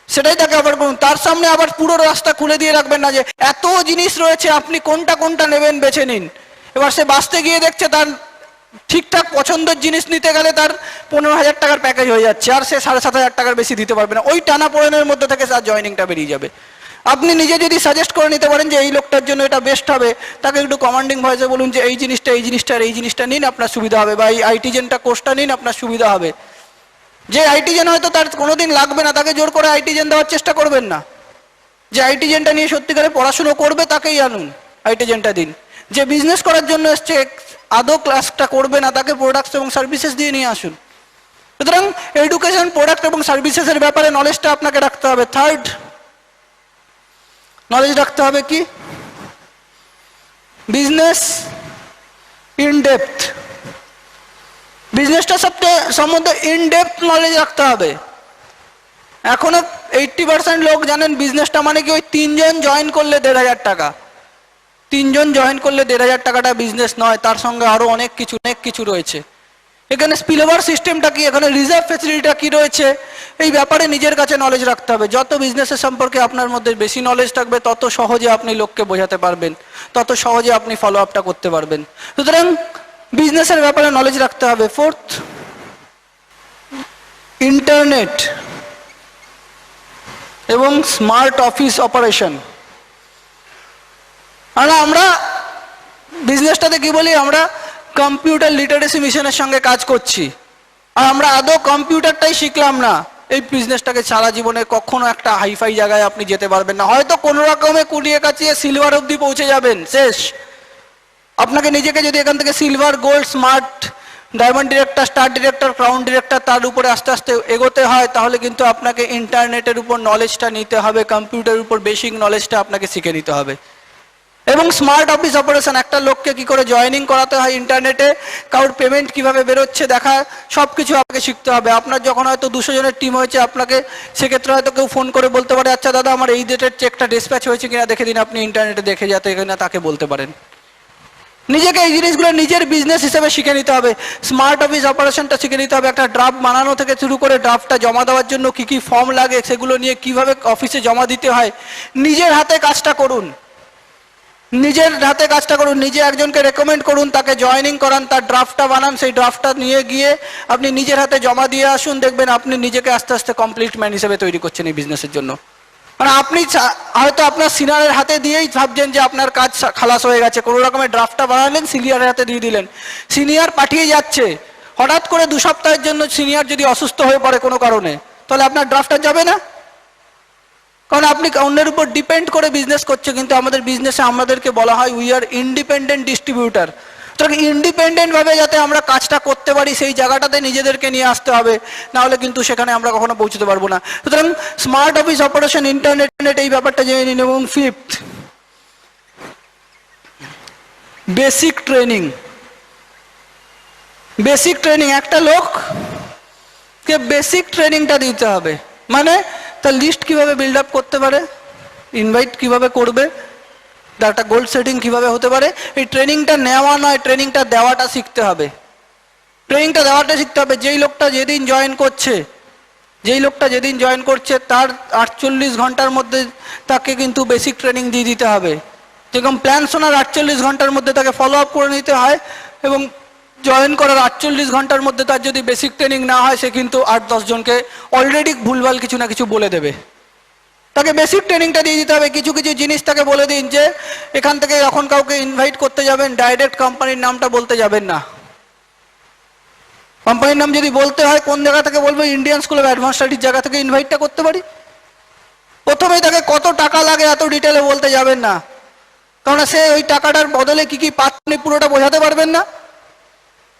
সেটাই তাকে অফার করুন। তার সামনে আবার পুরো রাস্তা খুলে দিয়ে রাখবেন না যে এত জিনিস রয়েছে, আপনি কোনটা কোনটা নেবেন বেছে নিন। এবার সে বাঁচতে গিয়ে দেখছে তার ঠিকঠাক পছন্দের জিনিস নিতে গেলে তার 15,000 টাকার প্যাকেজ হয়ে যাচ্ছে, আর সে 7,500 টাকার বেশি দিতে পারবে না। ওই টানা পোড়েনের মধ্যে থেকে তার জয়নিংটা বেরিয়ে যাবে। আপনি নিজে যদি সাজেস্ট করে নিতে পারেন যে এই লোকটার জন্য এটা বেস্ট হবে, তাকে একটু কমান্ডিং ভয়েসে বলুন যে এই জিনিসটা এই জিনিসটা আর এই জিনিসটা নিন, আপনার সুবিধা হবে, বা এই আইটিজেনটা কোর্সটা নিন, আপনার সুবিধা হবে। যে আইটিজেন হয়তো তার কোনোদিন লাগবে না, তাকে জোর করে আইটিজেন দেওয়ার চেষ্টা করবেন না। যে আইটিজেনটা নিয়ে সত্যিকারে পড়াশুনো করবে তাকেই আনুন, আইটিজেনটা দিন। যে বিজনেস করার জন্য এসছে, আদৌ ক্লাসটা করবে না, তাকে প্রোডাক্টস এবং সার্ভিসেস দিয়ে নিয়ে আসুন। সুতরাং এডুকেশন, প্রোডাক্ট এবং সার্ভিসেসের ব্যাপারে নলেজটা আপনাকে রাখতে হবে। থার্ড, নলেজ রাখতে হবে কি, বিজনেস ইন ডেপথ। বিজনেসটা সম্বন্ধে ইন ডেপথ নলেজ রাখতে হবে। এখনো 80% লোক জানেন বিজনেসটা মানে কি, ওই 3 জন জয়েন করলে 1,500 টাকা। 3 জন জয়েন করলে 1,500 টাকাটা বিজনেস নয়, তার সঙ্গে আরো অনেক কিছু রয়েছে। এখানে স্পিলওভার সিস্টেমটা কি, এখানে রিজার্ভ ফ্যাসিলিটিটা কি রয়েছে, এই ব্যাপারে নিজের কাছে নলেজ রাখতে হবে। যত বিজনেসের সম্পর্কে আপনার মধ্যে বেশি নলেজ থাকবে, তত সহজে আপনি লোককে বোঝাতে পারবেন, তত সহজে আপনি ফলো আপটা করতে পারবেন। সুতরাং বিজনেসের ব্যাপারে নলেজ রাখতে হবে। ফোর্থ, ইন্টারনেট এবং স্মার্ট অফিস অপারেশন। আমরা বিজনেসটাতে কি বলি, আমরা কম্পিউটার লিটারেসি মিশনের সঙ্গে কাজ করছি, আর আমরা আদৌ কম্পিউটারটাই শিখলাম না। এই বিজনেসটাকে সারা জীবনে কখনো একটা হাইফাই জায়গায় আপনি যেতে পারবেন না। হয়তো কোনো রকমে কুলিয়ে কাচিয়ে সিলভার অবধি পৌঁছে যাবেন, শেষ। আপনাকে নিজেকে যদি এখান থেকে silver, gold, smart, diamond director, star director, crown director, তার উপরে আস্তে আস্তে এগোতে হয়, তাহলে কিন্তু আপনাকে ইন্টারনেটের উপর নলেজটা নিতে হবে, কম্পিউটারের উপর বেসিক নলেজটা আপনাকে শিখে নিতে হবে। এবং স্মার্ট অফিস অপারেশন, একটা লোককে কি করে জয়েনিং করাতে হয় ইন্টারনেটে, কারোর পেমেন্ট কিভাবে বেরোচ্ছে দেখা, সব কিছু আপনাকে শিখতে হবে। আপনার যখন হয়তো 200 জনের টিম হয়েছে, আপনাকে সেক্ষেত্রে হয়তো কেউ ফোন করে বলতে পারে, আচ্ছা দাদা আমার এই ডেটের চেকটা ডিসপ্যাচ হয়েছে কিনা দেখে দিন, আপনি ইন্টারনেটে দেখে যাতে এখানে তাকে বলতে পারেন। নিজেকে এই জিনিসগুলো নিজের বিজনেস হিসেবে শিখে নিতে হবে। স্মার্ট অফিস অপারেশনটা শিখে নিতে হবে। একটা ড্রাফট বানানো থেকে শুরু করে ড্রাফটটা জমা দেওয়ার জন্য কি কি ফর্ম লাগে, সেগুলো নিয়ে কিভাবে অফিসে জমা দিতে হয়, নিজের হাতে কাজটা করুন। নিজের হাতে কাজটা করুন, নিজে একজনকে রেকমেন্ড করুন, তাকে জয়েনিং করান, তার ড্রাফটটা বানান, সেই ড্রাফটটা নিয়ে গিয়ে আপনি নিজের হাতে জমা দিয়ে আসুন। দেখবেন আপনি নিজেকে আস্তে আস্তে কমপ্লিট ম্যান হিসেবে তৈরি করছেন এই বিজনেসের জন্য। মানে আপনি হয়তো আপনার সিনিয়রের হাতে দিয়েই ভাবছেন যে আপনার কাজ খালাস হয়ে গেছে, কোনো রকমের ড্রাফটটা বানালেন, সিনিয়রের হাতে দিয়ে দিলেন, সিনিয়র পাঠিয়ে যাচ্ছে। হঠাৎ করে 2 সপ্তাহের জন্য সিনিয়র যদি অসুস্থ হয়ে পড়ে কোনো কারণে, তাহলে আপনার ড্রাফটটা যাবে না, কারণ আপনি অন্যের উপর ডিপেন্ড করে বিজনেস করছে। কিন্তু আমাদের বিজনেসে আমাদেরকে বলা হয় উই আর ইন্ডিপেন্ডেন্ট ডিস্ট্রিবিউটার। সুতরাং ইন্ডিপেন্ডেন্ট ভাবে যাতে আমরা কাজটা করতে পারি, সেই জায়গাটাতে নিজেদেরকে নিয়ে আসতে হবে, না হলে কিন্তু সেখানে আমরা কখনো পৌঁছতে পারবো না। সুতরাং স্মার্ট অফিস অপারেশন, ইন্টারনেট, এই ব্যাপারটা জেনে নিন। এবং fifth, basic training. Basic training, একটা লোককে বেসিক ট্রেনিংটা দিতে হবে। মানে তার লিস্ট কিভাবে বিল্ড আপ করতে পারে, ইনভাইট কিভাবে করবে, তার একটা গোল সেটিং কিভাবে হতে পারে, এই ট্রেনিংটা নেওয়া নয়, ট্রেনিংটা দেওয়াটা শিখতে হবে। ট্রেনিংটা দেওয়াটা শিখতে হবে। যেই লোকটা যেদিন জয়েন করছে তার 48 ঘন্টার মধ্যে তাকে কিন্তু বেসিক ট্রেনিং দিয়ে দিতে হবে। যেরকম প্ল্যান শোনার 48 ঘন্টার মধ্যে তাকে ফলো আপ করে নিতে হয়, এবং জয়েন করার 48 ঘন্টার মধ্যে তার যদি বেসিক ট্রেনিং না হয়, সে কিন্তু 8-10 জনকে অলরেডি ভুলভাল কিছু না কিছু বলে দেবে। তাকে বেসিক ট্রেনিংটা দিয়ে দিতে হবে। কিছু কিছু জিনিস তাকে বলে দিন যে এখান থেকে যখন কাউকে ইনভাইট করতে যাবেন ডাইরেক্ট কোম্পানির নামটা বলতে যাবেন না। কোম্পানির নাম যদি বলতে হয় কোন জায়গা থেকে বলবো, Indian school of advance studies জায়গা থেকে ইনভাইটটা করতে পারি। প্রথমেই তাকে কত টাকা লাগে এত ডিটেলে বলতে যাবেন না, কারণ সে ওই টাকাটার বদলে কি কি পাচ্ছেন পুরোটা বোঝাতে পারবেন না।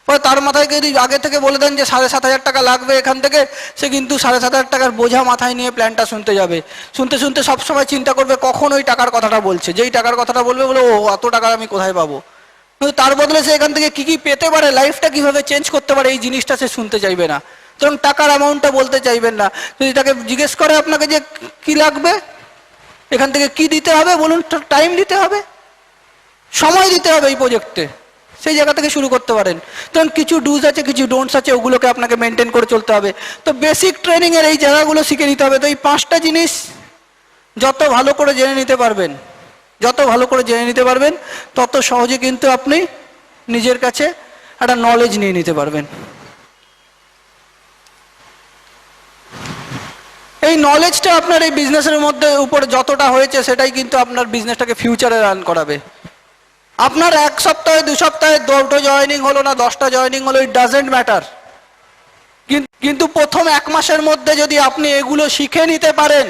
পরে তার মাথায় যদি আগে থেকে বলে দেন যে 7,500 টাকা লাগবে এখান থেকে, সে কিন্তু 7,500 টাকার বোঝা মাথায় নিয়ে প্ল্যানটা শুনতে যাবে। শুনতে শুনতে সবসময় চিন্তা করবে কখন ওই টাকার কথাটা বলছে, যেই টাকার কথাটা বলবে বলে ও অত টাকা আমি কোথায় পাবো। কিন্তু তার বদলে সে এখান থেকে কি কি পেতে পারে, লাইফটা কিভাবে চেঞ্জ করতে পারে, এই জিনিসটা সে শুনতে চাইবে না। তখন টাকার অ্যামাউন্টটা বলতে চাইবেন না। যদি তাকে জিজ্ঞেস করে আপনাকে যে কি লাগবে, এখান থেকে কি দিতে হবে বলুন, টাইম দিতে হবে, সময় দিতে হবে এই প্রজেক্টে, সেই জায়গা থেকে শুরু করতে পারেন। তখন কিছু ডুজ আছে কিছু ডোন্টস আছে, ওগুলোকে আপনাকে মেনটেন করে চলতে হবে। তো বেসিক ট্রেনিংয়ের এই জায়গাগুলো শিখে নিতে হবে। তো এই 5টা জিনিস যত ভালো করে জেনে নিতে পারবেন, যত ভালো করে জেনে নিতে পারবেন তত সহজে কিন্তু আপনি নিজের কাছে একটা নলেজ নিয়ে নিতে পারবেন। এই নলেজটা আপনার এই বিজনেসের মধ্যে উপরে যতটা হয়েছে সেটাই কিন্তু আপনার বিজনেসটাকে ফিউচারে রান করাবে। আপনার 1 সপ্তাহে 2 সপ্তাহে 2টো জয়েনিং হলো না 10টা জয়েনিং হলো, ইট ডাজেন্ট ম্যাটার। কিন্তু প্রথম 1 মাসের মধ্যে যদি আপনি এগুলো শিখে নিতে পারেন,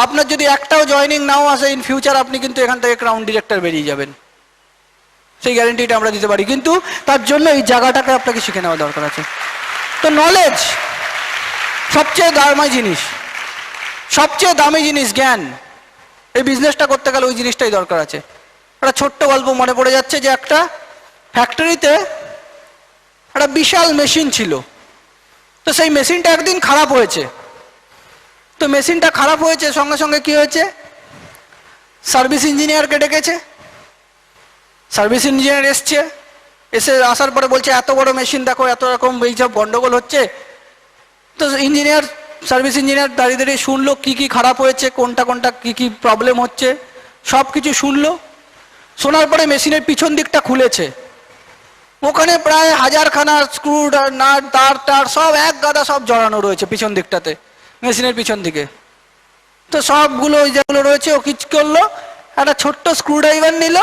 আপনার যদি একটাও জয়েনিং নাও আসে ইন ফিউচার আপনি কিন্তু এখান থেকে ক্রাউন ডিরেক্টর বেরিয়ে যাবেন, সেই গ্যারেন্টিটা আমরা দিতে পারি। কিন্তু তার জন্য এই জায়গাটাকে আপনাকে শিখে নেওয়া দরকার আছে। তো নলেজ সবচেয়ে দামি জিনিস, সবচেয়ে দামি জিনিস জ্ঞান। এই বিজনেসটা করতে গেলে ওই জিনিসটাই দরকার আছে। একটা ছোট্ট গল্প মনে পড়ে যাচ্ছে যে একটা ফ্যাক্টরিতে একটা বিশাল মেশিন ছিল। তো সেই মেশিনটা একদিন খারাপ হয়েছে। তো মেশিনটা খারাপ হয়েছে সঙ্গে সঙ্গে কি হয়েছে, সার্ভিস ইঞ্জিনিয়ারকে ডেকেছে। সার্ভিস ইঞ্জিনিয়ার এসে আসার পরে বলছে এত বড় মেশিন দেখো, এত রকম এইসব গন্ডগোল হচ্ছে। তো ইঞ্জিনিয়ার সার্ভিস ইঞ্জিনিয়ার দাঁড়িয়ে দাঁড়িয়ে শুনলো কি কি খারাপ হয়েছে, কোনটা কোনটা কি কি প্রবলেম হচ্ছে, সব কিছু শুনলো। শোনার পরে মেশিনের পিছন দিকটা খুলেছে, ওখানে প্রায় 1000খানা স্ক্রু নাট তার টার সব এক গাদা সব জড়ানো রয়েছে পিছন দিকটাতে, মেশিনের পিছন দিকে। তো সবগুলো ওই যেগুলো রয়েছে ও কি করলো, একটা ছোট্ট স্ক্রু ড্রাইভার নিল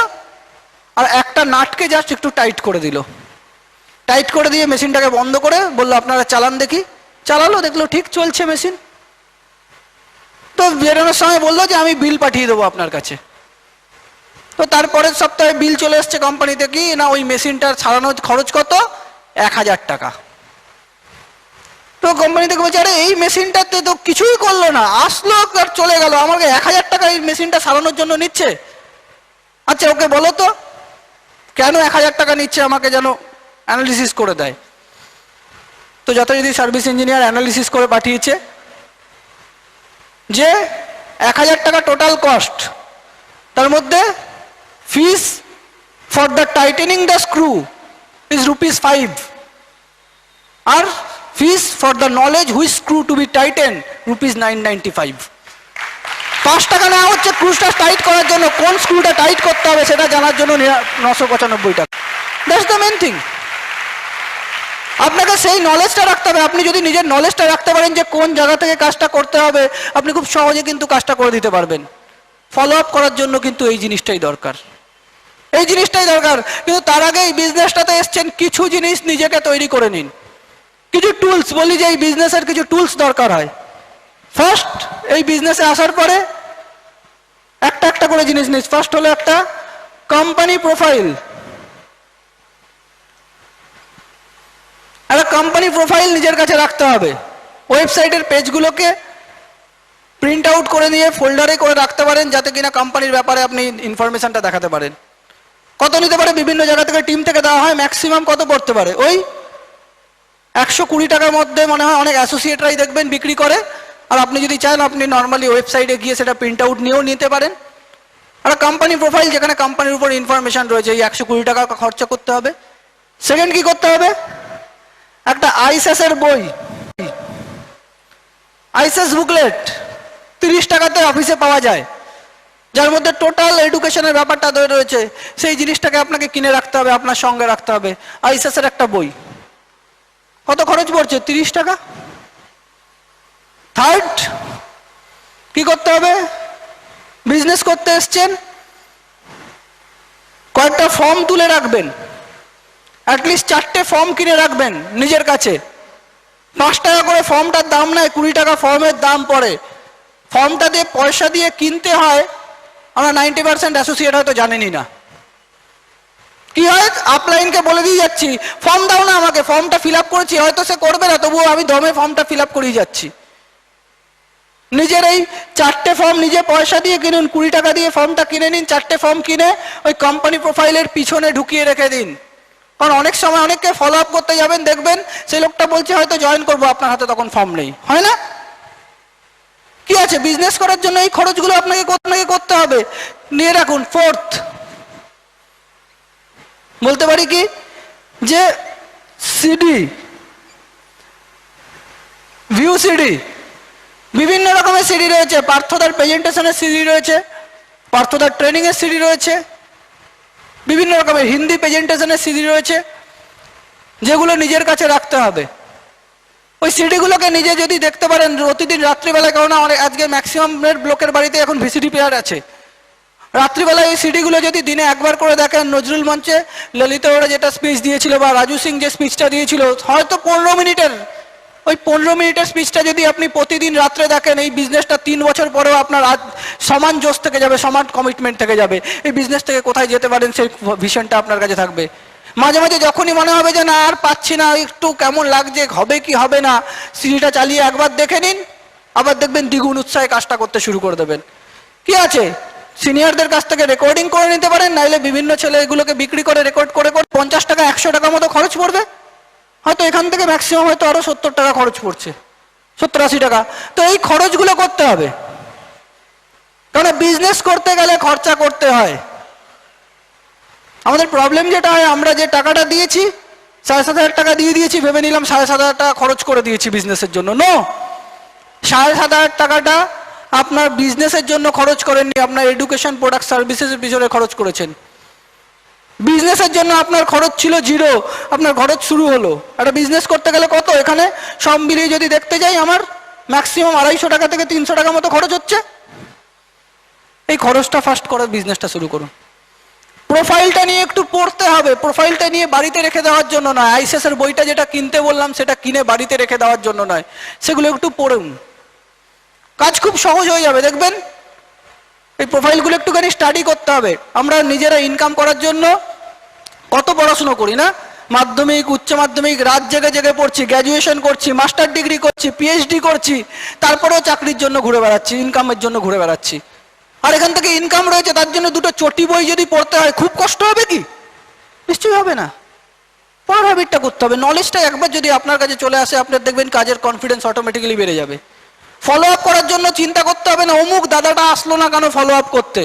আর একটা নাটকে জাস্ট একটু টাইট করে দিল। টাইট করে দিয়ে মেশিনটাকে বন্ধ করে বললো আপনারা চালান দেখি। চালালো, দেখলো ঠিক চলছে মেশিন। তো বেরোনোর সময় বললো যে আমি বিল পাঠিয়ে দেবো আপনার কাছে। তো তারপরের সপ্তাহে বিল চলে এসছে কোম্পানিতে, কি না ওই মেশিনটার সারানোর খরচ কত, 1000 টাকা। তো কোম্পানি থেকে বলছে আরে এই মেশিনটাতে তো কিছুই করলো না, আসলো আর চলে গেল, আমাকে 1000 টাকা এই মেশিনটা সারানোর জন্য নিচ্ছে। আচ্ছা ওকে বলো তো কেন 1000 টাকা নিচ্ছে, আমাকে যেন অ্যানালিসিস করে দেয়। তো যথারীতি সার্ভিস ইঞ্জিনিয়ার অ্যানালিসিস করে পাঠিয়েছে যে 1000 টাকা টোটাল কস্ট, তার মধ্যে fees for the tightening the screw is ₹5 আর fees for the knowledge which screw to be tighten ₹995। 5 টাকা নেওয়া হচ্ছে স্ক্রুটা টাইট করার জন্য, কোন স্ক্রুটা টাইট করতে হবে সেটা জানার জন্য 995 টাকা। That's the main thing. আপনাকে সেই নলেজটা রাখতে হবে। আপনি যদি নিজের নলেজটা রাখতে পারেন যে কোন জায়গা থেকে কাজটা করতে হবে, আপনি খুব সহজে কিন্তু কাজটা করে দিতে পারবেন। ফলো আপ করার জন্য কিন্তু এই জিনিসটাই দরকার, এই জিনিসটাই দরকার। কিন্তু তার আগে এই বিজনেসটাতে এসছেন, কিছু জিনিস নিজেকে তৈরি করে নিন। কিছু টুলস বলি যে এই বিজনেসের কিছু টুলস দরকার হয়। ফার্স্ট এই বিজনেসে আসার পরে একটা একটা করে জিনিস নিস। ফার্স্ট হলো একটা কোম্পানি প্রোফাইল। একটা কোম্পানি প্রোফাইল নিজের কাছে রাখতে হবে। ওয়েবসাইটের পেজগুলোকে প্রিন্ট আউট করে নিয়ে ফোল্ডারে করে রাখতে পারেন, যাতে কিনা কোম্পানির ব্যাপারে আপনি ইনফরমেশনটা দেখাতে পারেন। কত নিতে পারে, বিভিন্ন জায়গা থেকে টিম থেকে দেওয়া হয়। ম্যাক্সিমাম কত পড়তে পারে, ওই 120 টাকার মধ্যে মনে হয় অনেক অ্যাসোসিয়েটরাই দেখবেন বিক্রি করে। আর আপনি যদি চান আপনি নর্মালি ওয়েবসাইটে গিয়ে সেটা প্রিন্ট আউট নিয়েও নিতে পারেন। আর কোম্পানি প্রোফাইল যেখানে কোম্পানির উপর ইনফরমেশন রয়েছে, এই 120 টাকা খরচা করতে হবে। সেকেন্ড কি করতে হবে, একটা আইসএস এর বই, আইসএস বুকলেট 30 টাকাতে অফিসে পাওয়া যায়, যার মধ্যে টোটাল এডুকেশনের ব্যাপারটা রয়েছে। সেই জিনিসটাকে আপনাকে কিনে রাখতে হবে, আপনার সঙ্গে রাখতে হবে। আইসএস এর একটা বই কত খরচ পড়ছে, 30 টাকা। থার্ড, কি করতে হবে? বিজনেস করতে এসছেন, কয়েকটা ফর্ম তুলে রাখবেন, অ্যাটলিস্ট 4টে ফর্ম কিনে রাখবেন নিজের কাছে। 5 টাকা করে ফর্মটার দাম নেয়, 20 টাকা ফর্মের দাম পড়ে। ফর্মটা দিয়ে পয়সা দিয়ে কিনতে হয়, আমরা 90% অ্যাসোসিয়েট হয়তো জানেনই না। কি হয়, আপলাইনকে বলে দিয়ে যাচ্ছি ফর্ম দাও না আমাকে, ফর্মটা ফিল আপ করেছি, হয়তো সে করবে না, তবুও আমি দমে ফর্মটা ফিল আপ করিয়ে যাচ্ছি। নিজের এই 4টে ফর্ম নিজে পয়সা দিয়ে কিনুন, 20 টাকা দিয়ে ফর্মটা কিনে নিন, 4টে ফর্ম কিনে ওই কোম্পানি প্রোফাইলের পিছনে ঢুকিয়ে রেখে দিন। কারণ অনেক সময় অনেককে ফলো আপ করতে যাবেন, দেখবেন সেই লোকটা বলছে হয়তো জয়েন করবো, আপনার হাতে তখন ফর্ম নেই, হয় না? কি আছে, বিজনেস করার জন্য এই খরচগুলো আপনাকে করতে হবে, নিয়ে রাখুন। 4th বলতে পারি কি, যে সিডি, ভিউ সিডি, বিভিন্ন রকমের সিডি রয়েছে। পার্থদার প্রেজেন্টেশনের সিডি রয়েছে, পার্থদার ট্রেনিং এর সিডি রয়েছে, বিভিন্ন রকমের হিন্দি প্রেজেন্টেশনের সিডি রয়েছে, যেগুলো নিজের কাছে রাখতে হবে। ওই সিডিগুলোকে নিজে যদি দেখতে পারেন প্রতিদিন রাত্রিবেলায়, কারণ আজকে ম্যাক্সিমামের লোকের বাড়িতে এখন ভিসিডি প্লেয়ার আছে, রাত্রিবেলায় ওই সিডিগুলো যদি দিনে একবার করে দেখেন, নজরুল মঞ্চে ললিত ওরা যেটা স্পিচ দিয়েছিল বা রাজু সিং যে স্পিচটা দিয়েছিল, হয়তো 15 মিনিটের, ওই 15 মিনিটের স্পিচটা যদি আপনি প্রতিদিন রাত্রে দেখেন, এই বিজনেসটা 3 বছর পরেও আপনার সমান জোশ থেকে যাবে, সমান কমিটমেন্ট থেকে যাবে। এই বিজনেস থেকে কোথায় যেতে পারেন সেই ভিশনটা আপনার কাছে থাকবে। মাঝে মাঝে যখনই মনে হবে যে না আর পাচ্ছি না, একটু কেমন লাগছে, হবে কি হবে না, সিডিটা চালিয়ে একবার দেখে নিন, আবার দেখবেন দ্বিগুণ উৎসাহে কাজটা করতে শুরু করে দেবেন। কি আছে, সিনিয়রদের কাছ থেকে রেকর্ডিং করে নিতে পারেন, নাইলে বিভিন্ন ছেলে এগুলোকে বিক্রি করে রেকর্ড করে 50 টাকা 100 টাকা মতো খরচ পড়বে, হয়তো এখান থেকে ম্যাক্সিমাম হয়তো আরো 70 টাকা খরচ পড়ছে, 70-80 টাকা। তো এই খরচগুলো করতে হবে, কারণ বিজনেস করতে গেলে খরচা করতে হয়। আমাদের প্রবলেম যেটা হয়, আমরা যে টাকাটা দিয়েছি 7,500 টাকা দিয়ে দিয়েছি, ভেবে নিলাম 7,500 টাকা খরচ করে দিয়েছি বিজনেসের জন্য। নো, 7,500 টাকাটা আপনার বিজনেসের জন্য খরচ করেননি, আপনার এডুকেশন প্রোডাক্ট সার্ভিসেসের পিছনে খরচ করেছেন। বিজনেসের জন্য আপনার খরচ ছিল 0, আপনার খরচ শুরু হলো। একটা বিজনেস করতে গেলে কত, এখানে সব মিলিয়ে যদি দেখতে যাই আমার ম্যাক্সিমাম 250 টাকা থেকে 300 টাকা মতো খরচ হচ্ছে। এই খরচটা ফার্স্ট করে বিজনেসটা শুরু করুন। প্রোফাইলটা নিয়ে একটু পড়তে হবে, প্রোফাইলটা নিয়ে বাড়িতে রেখে দেওয়ার জন্য নয়, আইসিএস এর বইটা যেটা কিনতে বললাম সেটা কিনে বাড়িতে রেখে দেওয়ার জন্য নয়, সেগুলো একটু পড়ুন, কাজ খুব সহজ হয়ে যাবে দেখবেন। এই প্রোফাইলগুলো একটুখানি স্টাডি করতে হবে। আমরা নিজেরা ইনকাম করার জন্য কত পড়াশুনো করি না, মাধ্যমিক, উচ্চ মাধ্যমিক, রাত জেগে জেগে পড়ছি, গ্র্যাজুয়েশন করছি, মাস্টার ডিগ্রি করছি, পিএইচডি করছি, তারপরেও চাকরির জন্য ঘুরে বেড়াচ্ছি, ইনকামের জন্য ঘুরে বেড়াচ্ছি। আর এখান থেকে ইনকাম রয়েছে, তার জন্য 2টো চটি বই যদি পড়তে হয়, খুব কষ্ট হবে কি? নিশ্চয়ই হবে না। পড়ার হ্যাবিটটা করতে হবে। নলেজটা একবার যদি আপনার কাছে চলে আসে, আপনার দেখবেন কাজের কনফিডেন্স অটোমেটিক্যালি বেড়ে যাবে। ফলো আপ করার জন্য চিন্তা করতে হবে না অমুক দাদাটা আসলো না কেন ফলো আপ করতে,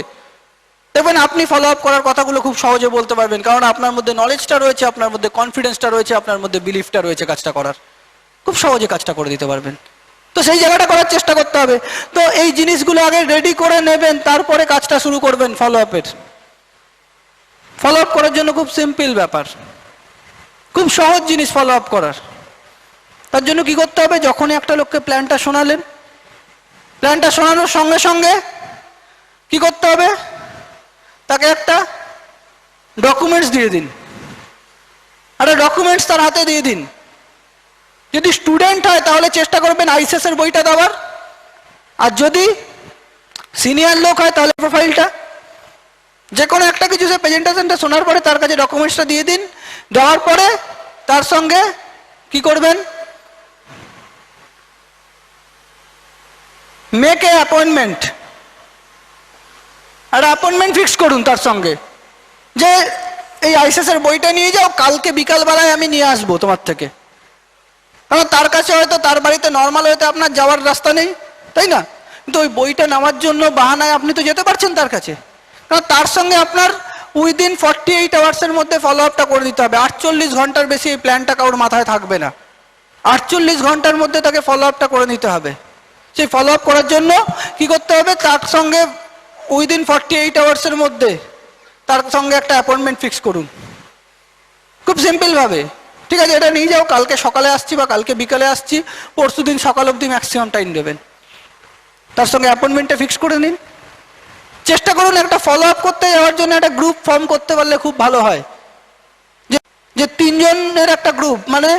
দেখবেন আপনি ফলো আপ করার কথাগুলো খুব সহজে বলতে পারবেন, কারণ আপনার মধ্যে নলেজটা রয়েছে, আপনার মধ্যে কনফিডেন্সটা রয়েছে, আপনার মধ্যে বিলিফটা রয়েছে কাজটা করার, খুব সহজে কাজটা করে দিতে পারবেন। তো সেই জায়গাটা করার চেষ্টা করতে হবে। তো এই জিনিসগুলো আগে রেডি করে নেবেন, তারপরে কাজটা শুরু করবেন ফলো আপের। ফলো আপ করার জন্য খুব সিম্পল ব্যাপার, খুব সহজ জিনিস ফলো আপ করার। তার জন্য কি করতে হবে, যখনই একটা লোককে প্ল্যানটা শোনালেন, প্ল্যানটা শোনানোর সঙ্গে সঙ্গে কি করতে হবে, তাকে একটা ডকুমেন্টস দিয়ে দিন, একটা ডকুমেন্টস তার হাতে দিয়ে দিন। যদি স্টুডেন্ট হয় তাহলে চেষ্টা করবেন আইসিএস এর বইটা দেওয়ার, আর যদি সিনিয়র লোক হয় তাহলে প্রোফাইলটা, যে কোনো একটা কিছু, সে প্রেজেন্টেশনটা শোনার পরে তার কাছে ডকুমেন্টসটা দিয়ে দিন। দেওয়ার পরে তার সঙ্গে কি করবেন, মেক এ অ্যাপয়েন্টমেন্ট, একটা অ্যাপয়েন্টমেন্ট ফিক্স করুন তার সঙ্গে, যে এই আইসিএস এর বইটা নিয়ে যাও, কালকে বিকালবেলায় আমি নিয়ে আসবো তোমার থেকে। কারণ তার কাছে হয়তো, তার বাড়িতে নর্মাল হয়তো আপনার যাওয়ার রাস্তা নেই, তাই না? কিন্তু ওই বইটা নেওয়ার জন্য বাহানায় আপনি তো যেতে পারছেন তার কাছে, কারণ তার সঙ্গে আপনার উইদিন 48 আওয়ার্সের মধ্যে ফলো আপটা করে দিতে হবে। 48 ঘন্টার বেশি এই প্ল্যানটা কারোর মাথায় থাকবে না, 48 ঘন্টার মধ্যে তাকে ফলো আপটা করে নিতে হবে। সেই ফলো আপ করার জন্য কি করতে হবে, তার সঙ্গে উইদিন 48 আওয়ার্সের মধ্যে তার সঙ্গে একটা অ্যাপয়েন্টমেন্ট ফিক্স করুন, খুব সিম্পল ভাবে। ঠিক আছে, এটা নিয়ে যাও, কালকে সকালে আসছি বা কালকে বিকালে আসছি, পরশু দিন সকাল অবধি ম্যাক্সিমাম টাইম দেবেন। তার সঙ্গে অ্যাপয়েন্টমেন্টটা ফিক্স করে নিন। চেষ্টা করুন একটা ফলো আপ করতে যাওয়ার জন্য একটা গ্রুপ ফর্ম করতে পারলে খুব ভালো হয়, যে 3 জনের একটা গ্রুপ, মানে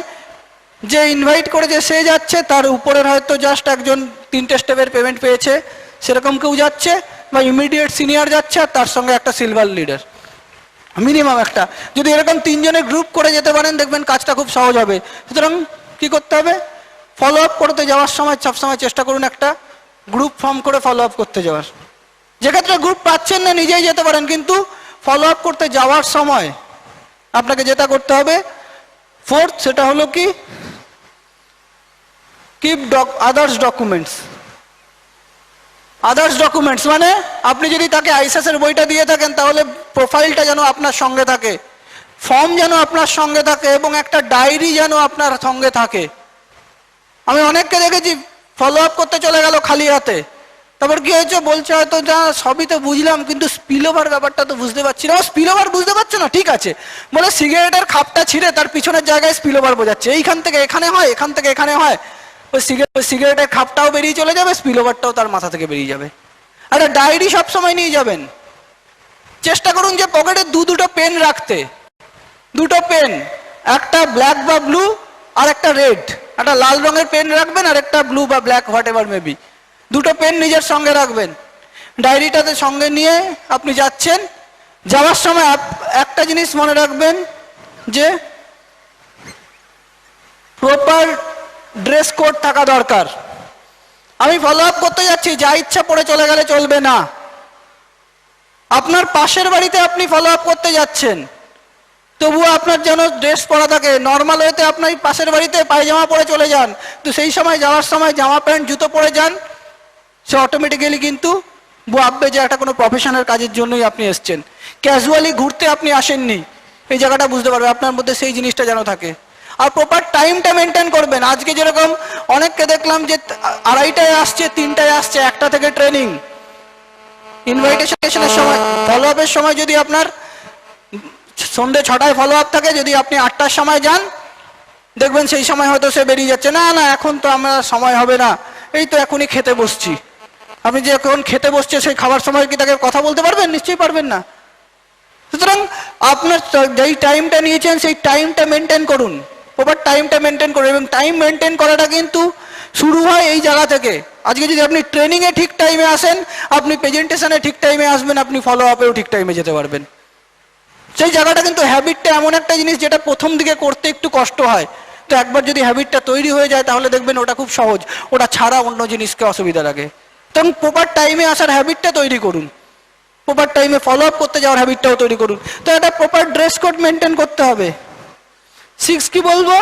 যে ইনভাইট করেছে সে যাচ্ছে, তার উপরের হয়তো জাস্ট একজন 3টে স্টেপের পেমেন্ট পেয়েছে সেরকম কেউ যাচ্ছে, বা ইমিডিয়েট সিনিয়র যাচ্ছে, আর তার সঙ্গে একটা সিলভার লিডার মিনিমাম একটা। যদি এরকম 3 জনের গ্রুপ করে যেতে পারেন দেখবেন কাজটা খুব সহজ হবে। সুতরাং কি করতে হবে, ফলো আপ করতে যাওয়ার সময় সবসময় চেষ্টা করুন একটা গ্রুপ ফর্ম করে ফলো আপ করতে যাওয়ার। যেক্ষেত্রে গ্রুপ পাচ্ছেন না নিজেই যেতে পারেন, কিন্তু ফলো আপ করতে যাওয়ার সময় আপনাকে যেটা করতে হবে ফোর্থ, সেটা হলো কি keep others documents. Others documents মানে আপনি যদি তাকে আইসিএসের বইটা দিয়ে থাকেন তাহলে প্রোফাইলটা যেন আপনার সঙ্গে থাকে, ফর্ম যেন আপনার সঙ্গে থাকে, এবং একটা ডায়েরি যেন আপনার সঙ্গে থাকে। আমি অনেককে দেখেছি ফলো আপ করতে চলে গেল খালি হাতে, তারপর কি হয়েছে বলছে হয়তো যা সবই তো বুঝলাম কিন্তু স্পিল ওভার ব্যাপারটা তো বুঝতে পারছি না। স্পিল ওভার বুঝতে পারছো না, ঠিক আছে, বলে সিগারেটের খাপটা ছিঁড়ে তার পিছনের জায়গায় স্পিল ওভার বোঝাচ্ছে, এইখান থেকে এখানে হয়, এখান থেকে এখানে হয়, ওই সিগারেটের খাপটাও বেরিয়ে চলে যাবে, স্পিল ওভারটাও তার মাথা থেকে বেরিয়ে যাবে। একটা ডায়েরি সবসময় নিয়ে যাবেন। চেষ্টা করুন যে পকেটে দুটো পেন রাখতে, 2টো পেন, একটা ব্ল্যাক বা ব্লু আর একটা রেড, একটা লাল রঙের পেন রাখবেন আর একটা ব্লু বা ব্ল্যাক হোয়াট এভার মেবি, 2টো পেন নিজের সঙ্গে রাখবেন। ডায়েরিটাতে সঙ্গে নিয়ে আপনি যাচ্ছেন, যাওয়ার সময় একটা জিনিস মনে রাখবেন যে প্রপার ড্রেস কোড থাকা দরকার। আমি ফলো আপ করতে যাচ্ছি, যা ইচ্ছা পড়ে চলে গেলে চলবে না। আপনার পাশের বাড়িতে আপনি ফলো আপ করতে যাচ্ছেন, তবুও আপনার যেন ড্রেস পরা থাকে। নর্মাল ওয়েতে আপনার পাশের বাড়িতে পায়জামা পরে চলে যান, তো সেই সময় যাওয়ার সময় জামা প্যান্ট জুতো পরে যান, সে অটোমেটিক্যালি কিন্তু ভাববে যে একটা কোনো প্রফেশনাল কাজের জন্যই আপনি এসছেন, ক্যাজুয়ালি ঘুরতে আপনি আসেননি। এই জায়গাটা বুঝতে পারবে, আপনার মধ্যে সেই জিনিসটা যেন থাকে। আর প্রপার টাইমটা মেনটেন করবেন। আজকে যেরকম অনেককে দেখলাম যে 2:30টায় আসছে, 3টায় আসছে, 1টা থেকে ট্রেনিং, ইনভাইটেশনের সময় ফলো আপের সময় যদি আপনার সন্ধ্যে 6টায় ফলো আপ থাকে, যদি আপনি 8টার সময় যান দেখবেন সেই সময় হয়তো সে বেরিয়ে যাচ্ছে, না না এখন তো আমার সময় হবে না, এই তো এখনই খেতে বসছি। আপনি যে এখন খেতে বসছে সেই খাবার সময় কি তাকে কথা বলতে পারবেন? নিশ্চয়ই পারবেন না। সুতরাং আপনার যেই টাইমটা নিয়েছেন সেই টাইমটা মেনটেন করুন, প্রপার টাইমটা মেনটেন করুন। এবং টাইম মেনটেন করাটা কিন্তু শুরু হয় এই জায়গা থেকে। আজকে যদি আপনি ট্রেনিংয়ে ঠিক টাইমে আসেন, আপনি প্রেজেন্টেশনে ঠিক টাইমে আসবেন, আপনি ফলো আপেও ঠিক টাইমে যেতে পারবেন। সেই জায়গাটা কিন্তু হ্যাবিটটা এমন একটা জিনিস যেটা প্রথম দিকে করতে একটু কষ্ট হয়, তো একবার যদি হ্যাবিটটা তৈরি হয়ে যায় তাহলে দেখবেন ওটা খুব সহজ, ওটা ছাড়া অন্য জিনিসকে অসুবিধা লাগে। তখন প্রপার টাইমে আসার হ্যাবিটটা তৈরি করুন, প্রপার টাইমে ফলো আপ করতে যাওয়ার হ্যাবিটটাও তৈরি করুন। তো একটা প্রপার ড্রেস কোড মেনটেন করতে হবে। 6 কি বলবো,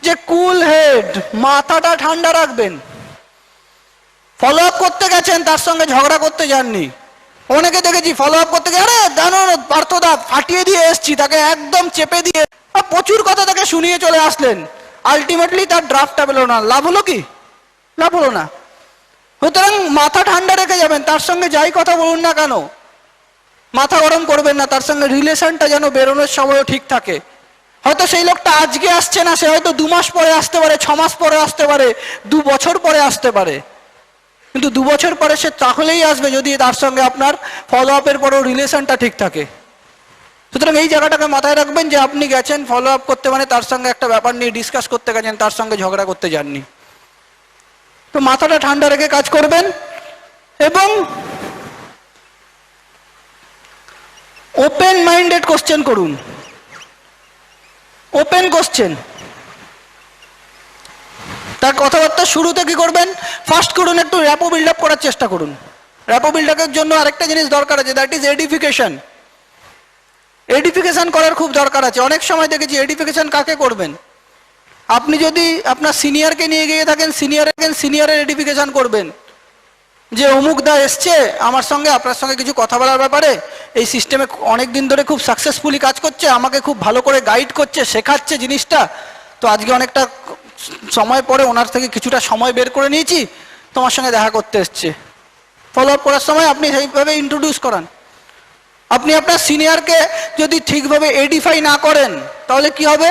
যে কুল হেড, মাথাটা ঠান্ডা রাখবেন। ফলো আপ করতে গেছেন, তার সঙ্গে ঝগড়া করতে যাননি। অনেকে দেখেছি ফলো আপ করতে গিয়ে, আরে জানো পার্থদা ফাটিয়ে দিয়ে এসছি, তাকে একদম চেপে দিয়ে প্রচুর কথা তাকে শুনিয়ে চলে আসলেন, আলটিমেটলি তার ড্রাফটটা পেল না। লাভ হলো কি? লাভ হলো না। সুতরাং মাথা ঠান্ডা রেখে যাবেন, তার সঙ্গে যাই কথা বলুন না কেন মাথা গরম করবেন না, তার সঙ্গে রিলেশনটা যেন বেরোনোর সময়ও ঠিক থাকে। হয়তো সেই লোকটা আজকে আসছে না, সে হয়তো 2 মাস পরে আসতে পারে, 6 মাস পরে আসতে পারে, 2 বছর পরে আসতে পারে, কিন্তু 2 বছর পরে সে তাহলেই আসবে যদি তার সঙ্গে আপনার ফলো আপের পরেও রিলেশনটা ঠিক থাকে। সুতরাং এই জায়গাটাকে মাথায় রাখবেন যে আপনি গেছেন ফলো আপ করতে, মানে তার সঙ্গে একটা ব্যাপার নিয়ে ডিসকাস করতে গেছেন, তার সঙ্গে ঝগড়া করতে যাননি। তো মাথাটা ঠান্ডা রেখে কাজ করবেন এবং ওপেন মাইন্ডেড কোশ্চেন করুন। Open question. তার কথাবার্তা শুরুতে কি করবেন, ফার্স্ট করুন একটু র্যাপো বিল্ড আপ করার চেষ্টা করুন। র্যাপো বিল্ড আপের জন্য আরেকটা জিনিস দরকার আছে, দ্যাট ইজ এডিফিকেশন। এডিফিকেশন করার খুব দরকার আছে। অনেক সময় দেখেছি এডিফিকেশন কাকে করবেন, আপনি যদি আপনার সিনিয়রকে নিয়ে গিয়ে থাকেন, সিনিয়রের এডিফিকেশন করবেন যে অমুক দা এসছে আমার সঙ্গে, আপনার সঙ্গে কিছু কথা বলার ব্যাপারে, এই সিস্টেমে অনেক দিন ধরে খুব সাকসেসফুলি কাজ করছে, আমাকে খুব ভালো করে গাইড করছে, শেখাচ্ছে জিনিসটা, তো আজকে অনেকটা সময় পরে ওনার থেকে কিছুটা সময় বের করে নিয়েছি, তোমার সঙ্গে দেখা করতে এসছে। ফলো আপ করার সময় আপনি সেইভাবে ইন্ট্রোডিউস করান। আপনি আপনার সিনিয়রকে যদি ঠিকভাবে এডিফাই না করেন তাহলে কি হবে,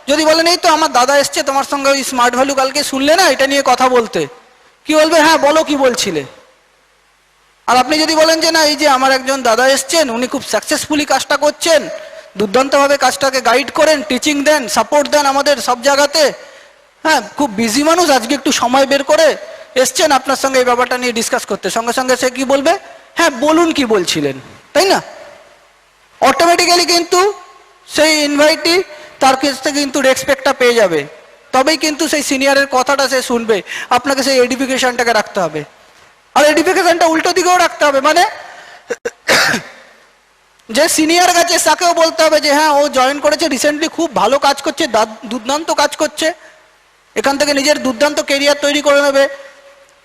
যদি বলেন এই তো আমার দাদা এসছে তোমার সঙ্গে ওই স্মার্ট ভ্যালু কালকে শুনলে না, এটা নিয়ে কথা বলতে, কি বলবে, হ্যাঁ বলো কি বলছিলে। আর আপনি যদি বলেন যে না, এই যে আমার একজন দাদা এসছেন, উনি খুব সাকসেসফুলি কাজটা করছেন, দুর্দান্তভাবে কাজটাকে গাইড করেন, টিচিং দেন, সাপোর্ট দেন আমাদের সব জায়গাতে, হ্যাঁ খুব বিজি মানুষ, আজকে একটু সময় বের করে এসছেন আপনার সঙ্গে এই ব্যাপারটা নিয়ে ডিসকাস করতে, সঙ্গে সঙ্গে সে কি বলবে, হ্যাঁ বলুন কি বলছিলেন, তাই না? অটোমেটিক্যালি কিন্তু সেই ইনভাইটি তার কাছ থেকে কিন্তু রেসপেক্টটা পেয়ে যাবে, তবেই কিন্তু সেই সিনিয়রের কথাটা সে শুনবে। আপনাকে সেই এডুকেশনটাকে রাখতে হবে, আর এডুকেশনটা উল্টো দিকেও রাখতে হবে, মানে যে সিনিয়র গেছে তাকেও বলতে হবে যে হ্যাঁ ও জয়েন করেছে রিসেন্টলি, খুব ভালো কাজ করছে, দুর্দান্ত কাজ করছে, এখান থেকে নিজের দুর্দান্ত কেরিয়ার তৈরি করে নেবে,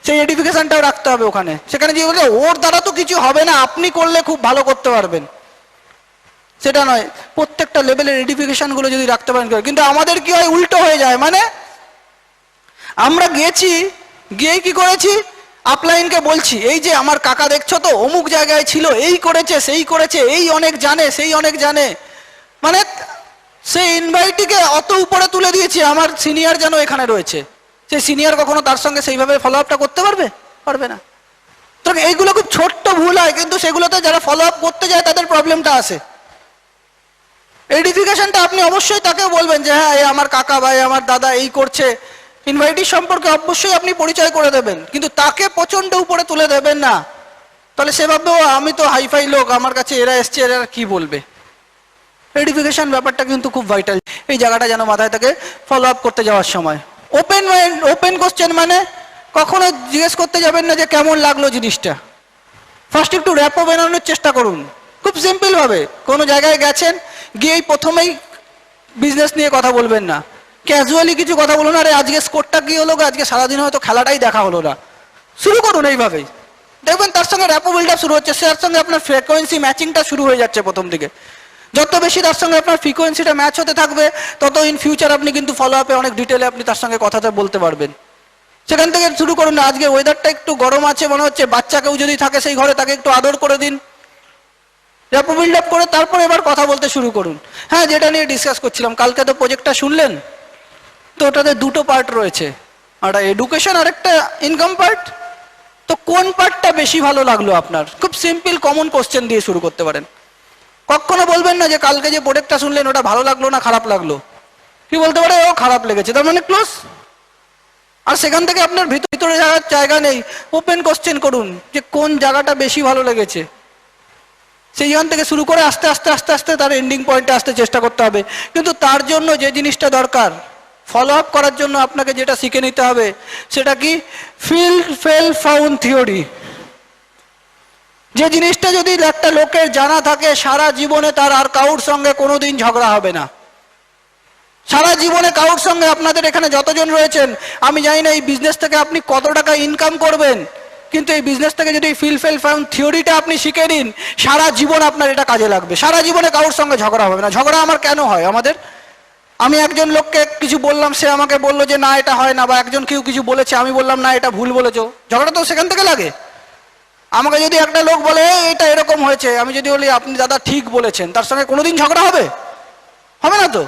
সেই এডুকেশনটাও রাখতে হবে ওখানে। সেখানে যে বলে ওর দ্বারা তো কিছু হবে না, আপনি করলে খুব ভালো করতে পারবেন, সেটা নয়। প্রত্যেকটা লেভেলের এডুকেশনগুলো যদি রাখতে পারেন, কিন্তু আমাদের কি হয়, উল্টো হয়ে যায়। মানে আমরা গিয়েছি, গিয়ে কি করেছি, আপলাইনকে বলছি এই যে আমার কাকা দেখছো তো অমুক জায়গায় ছিল, এই করেছে সেই করেছে, এই অনেক জানে সেই অনেক জানে, মানে সেই ইনভাইটিকে অত উপরে তুলে দিয়েছি, আমার সিনিয়র যেন এখানে রয়েছে। সেই সিনিয়র কখনো তার সঙ্গে সেইভাবে ফলো আপটা করতে পারবে? পারবে না। তো এইগুলো খুব ছোট্ট ভুল হয়, কিন্তু সেগুলোতে যারা ফলো আপ করতে যায় তাদের প্রবলেমটা আসে। এডুকেশনটা আপনি অবশ্যই তাকে বলবেন যে হ্যাঁ আমার কাকা ভাই আমার দাদা এই করছে, ইনভাইটির সম্পর্কে অবশ্যই আপনি পরিচয় করে দেবেন, কিন্তু তাকে প্রচন্ড উপরে তুলে দেবেন না, তাহলে সে ভাববে আমি তো হাইফাই লোক, আমার কাছে এরা এসছে, এরা কি বলবে। এডুকেশন ব্যাপারটা কিন্তু খুব ভাইটাল, এই জায়গাটা যেন মাথায় থাকে ফলো আপ করতে যাওয়ার সময়। ওপেন মাইন্ড, ওপেন কোশ্চেন, মানে কখনো জিজ্ঞেস করতে যাবেন না যে কেমন লাগলো জিনিসটা, ফার্স্ট একটু র্যাপো বানানোর চেষ্টা করুন। খুব সিম্পল ভাবে কোনো জায়গায় গেছেন, গিয়েই প্রথমেই বিজনেস নিয়ে কথা বলবেন না, ক্যাজুয়ালি কিছু কথা বলুন, আরে আজকে স্কোরটা কি হলো, আজকে সারাদিন হয়তো খেলাটাই দেখা হলো না, শুরু করুন এইভাবেই, দেখবেন তার সঙ্গে র্যাপো বিল্ড আপ শুরু হচ্ছে, তার সঙ্গে আপনার ফ্রিকোয়েন্সি ম্যাচিংটা শুরু হয়ে যাচ্ছে প্রথম দিকে। যত বেশি তার সঙ্গে আপনার ফ্রিকোয়েন্সিটা ম্যাচ হতে থাকবে, তত ইন ফিউচার আপনি কিন্তু ফলো আপে অনেক ডিটেলে আপনি তার সঙ্গে কথাটা বলতে পারবেন। সেখান থেকে শুরু করুন না, আজকে ওয়েদারটা একটু গরম আছে মনে হচ্ছে, বাচ্চা কেউ যদি থাকে সেই ঘরে তাকে একটু আদর করে দিন, র্যাপো বিল্ড আপ করে তারপর এবার কথা বলতে শুরু করুন। হ্যাঁ, যেটা নিয়ে ডিসকাস করছিলাম, কালকে তো প্রজেক্টটা শুনলেন, তো ওটাতে দুটো পার্ট রয়েছে, একটা এডুকেশন আর একটা ইনকাম পার্ট। তো কোন পার্টটা বেশি ভালো লাগলো আপনার? খুব সিম্পল কমন কোশ্চেন দিয়ে শুরু করতে পারেন। কখনো বলবেন না যে কালকে যে প্রজেক্টটা শুনলেন ওটা ভালো লাগলো না খারাপ লাগলো, কি বলতে পারে ও খারাপ লেগেছে, তার মানে ক্লোজ। আর সেখান থেকে আপনার ভিতরে যাওয়ার জায়গা নেই, ওপেন কোশ্চেন করুন যে কোন জায়গাটা বেশি ভালো লেগেছে, সেইখান থেকে শুরু করে আস্তে আস্তে আস্তে আস্তে তার এন্ডিং পয়েন্টে আসতে চেষ্টা করতে হবে। কিন্তু তার জন্য যে জিনিসটা দরকার, ফলো আপ করার জন্য আপনাকে যেটা শিখে নিতে হবে, সেটা কি, ফিল ফেল ফাউন্ড থিওরি। যে জিনিসটা যদি একটা লোকের জানা থাকে, সারা জীবনে তার আর কারোর সঙ্গে কোনোদিন ঝগড়া হবে না। সারা জীবনে কারোর সঙ্গে, আপনাদের এখানে যতজন রয়েছেন, আমি জানি না এই বিজনেস থেকে আপনি কত টাকা ইনকাম করবেন, কিন্তু এই বিজনেস থেকে যদি ফিল ফেল ফাউন্ড থিওরিটা আপনি শিখে নিন, সারা জীবন আপনার এটা কাজে লাগবে। সারা জীবনে কারোর সঙ্গে ঝগড়া হবে না। ঝগড়া আমার কেন হয়? আমি একজন লোককে কিছু বললাম, সে আমাকে বললো যে না এটা হয় না, বা একজন কেউ কিছু বলেছে, আমি বললাম না এটা ভুল বলেছো, ঝগড়া তো সেখান থেকে লাগে। আমাকে যদি একটা লোক বলে এটা এরকম হয়েছে, আমি যদি বলি আপনি দাদা ঠিক বলেছেন, তার সঙ্গে কোনোদিন ঝগড়া হবে? হবে না তো।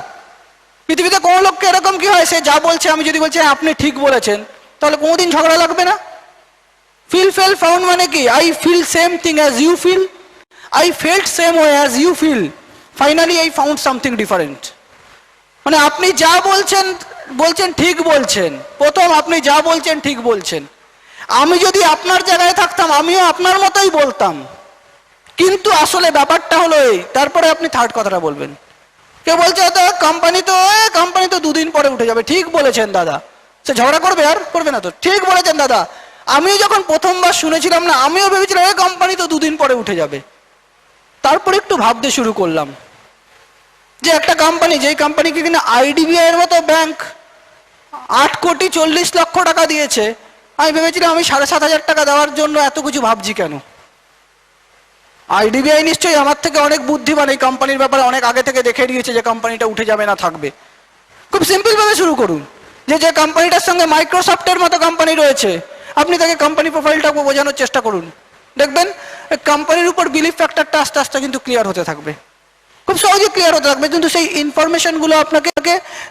পৃথিবীতে কোনো লোককে এরকম কি হয়, সে যা বলছে আমি যদি বলছি আপনি ঠিক বলেছেন, তাহলে কোনোদিন ঝগড়া লাগবে না। ফিল ফেল ফাউন্ড মানে কি, I feel same thing as you feel, I felt same way as you feel, finally I found something different. মানে আপনি যা বলছেন ঠিক বলছেন, প্রথম আপনি যা বলছেন ঠিক বলছেন। আমি যদি আপনার জায়গায় থাকতাম আমিও আপনার মতোই বলতাম, কিন্তু আসলে ব্যাপারটা হলো এই, তারপরে আপনি থার্ড কথাটা বলবেন। কে বলছে তো কোম্পানি তো দুদিন পরে উঠে যাবে, ঠিক বলেছেন দাদা, সে ঝগড়া করবে? আর করবে না তো। ঠিক বলেছেন দাদা, আমিও যখন প্রথমবার শুনেছিলাম না, আমিও ভেবেছিলাম কোম্পানি তো দুদিন পরে উঠে যাবে। তারপরে একটু ভাবতে শুরু করলাম যে একটা কোম্পানি, যেই কোম্পানিকে কিনা আইডিবিআই এর মতো ব্যাংক 8,40,00,000 টাকা দিয়েছে, আমি ভেবেছিলাম আমি 7,500 টাকা দেওয়ার জন্য এত কিছু ভাবছি কেন। আইডিবিআই নিশ্চয়ই আমার থেকে অনেক বুদ্ধিমান, এই কোম্পানির ব্যাপারে অনেক আগে থেকে দেখে দিয়েছে যে কোম্পানিটা উঠে যাবে না, থাকবে। খুব সিম্পল ভাবে শুরু করুন, যে কোম্পানিটার সঙ্গে মাইক্রোসফটের মতো কোম্পানি রয়েছে, আপনি তাকে কোম্পানি প্রোফাইলটা বোঝানোর চেষ্টা করুন, দেখবেন কোম্পানির উপর বিলিফ ফ্যাক্টরটা আস্তে আস্তে কিন্তু ক্লিয়ার হতে থাকবে, খুব সহজে ক্লিয়ার হতে থাকবে। কিন্তু সেই ইনফরমেশনগুলো আপনাকে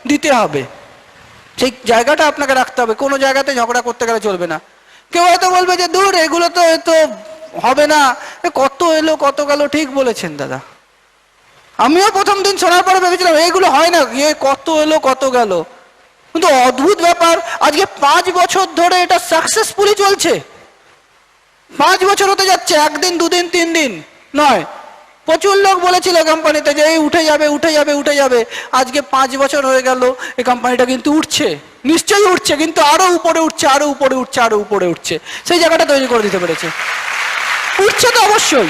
দিতে হবে, সেই জায়গাটা আপনাকে রাখতে হবে। কোনো জায়গাতে ঝগড়া করতে গেলে চলবে না। কেউ হয়তো বলবে যে দূর এগুলো তো এ তো হবে না, এ কত এলো কত গেল, ঠিক বলেছেন দাদা। আমিও প্রথম দিন শোনার পরে ভেবেছিলাম এইগুলো হয় না, এ কত এলো কত গেল, কিন্তু অদ্ভুত ব্যাপার আজকে 5 বছর ধরে এটা সাকসেসফুলি চলছে। 5 বছর হতে যাচ্ছে, 1 দিন 2 দিন 3 দিন নয়। প্রচুর লোক বলেছিল কোম্পানিতে যে এই উঠে যাবে উঠে যাবে উঠে যাবে, আজকে 5 বছর হয়ে গেল এই কোম্পানিটা কিন্তু উঠছে, নিশ্চয়ই উঠছে, কিন্তু আরো উপরে উঠছে, আরো উপরে উঠছে, আরো উপরে উঠছে, সেই জায়গাটা তৈরি করে দিতে পেরেছে। উঠছে তো অবশ্যই,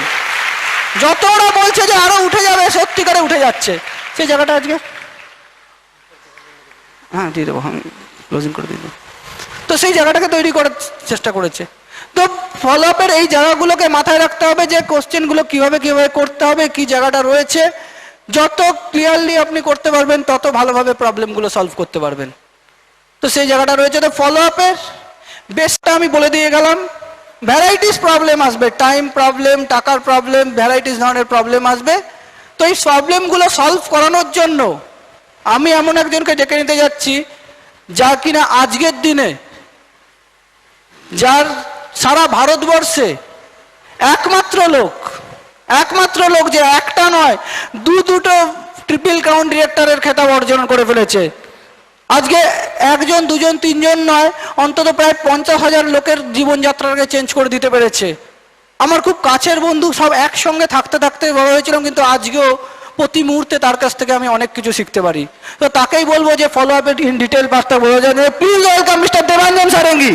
যত ওরা বলছে যে আরো উঠে যাবে সত্যিকারে উঠে যাচ্ছে, সেই জায়গাটা আজকে হ্যাঁ দিয়ে দেবো, আমি ক্লোজিং করে দিয়ে দেবো। তো সেই জায়গাটাকে তৈরি করার চেষ্টা করেছে। তো ফলো আপের এই জায়গাগুলোকে মাথায় রাখতে হবে যে কোশ্চেনগুলো কিভাবে কিভাবে করতে হবে, কি জায়গাটা রয়েছে, যত ক্লিয়ারলি আপনি করতে পারবেন তত ভালোভাবে প্রবলেমগুলো সলভ করতে পারবেন। তো সেই জায়গাটা রয়েছে। তো ফলো আপের বেসটা আমি বলে দিয়ে গেলাম। ভ্যারাইটিস প্রবলেম আসবে, টাইম প্রবলেম, টাকার প্রবলেম, ভ্যারাইটিস ধরনের প্রবলেম আসবে। তো এই প্রবলেমগুলো সলভ করানোর জন্য আমি এমন একজনকে ডেকে নিতে যাচ্ছি যা কিনা আজকের দিনে, যার সারা ভারতবর্ষে একমাত্র লোক যে একটা নয় দুটো ট্রিপল ক্রাউন ডিরেক্টরের খেতাব অর্জন করে ফেলেছে। আজকে 1 জন 2 জন 3 জন নয়, অন্তত প্রায় 50,000 লোকের জীবনযাত্রাকে চেঞ্জ করে দিতে পেরেছে। আমার খুব কাছের বন্ধু, সব একসঙ্গে থাকতে থাকতে বড় হয়েছিলাম, কিন্তু আজকেও প্রতি মুহূর্তে তার কাছ থেকে আমি অনেক কিছু শিখতে পারি। তো তাকেই বলবো যে ফলো আপে ইন ডিটেল পাঁচটা বলে যাবে। Please welcome mister Debanjan Sarangi.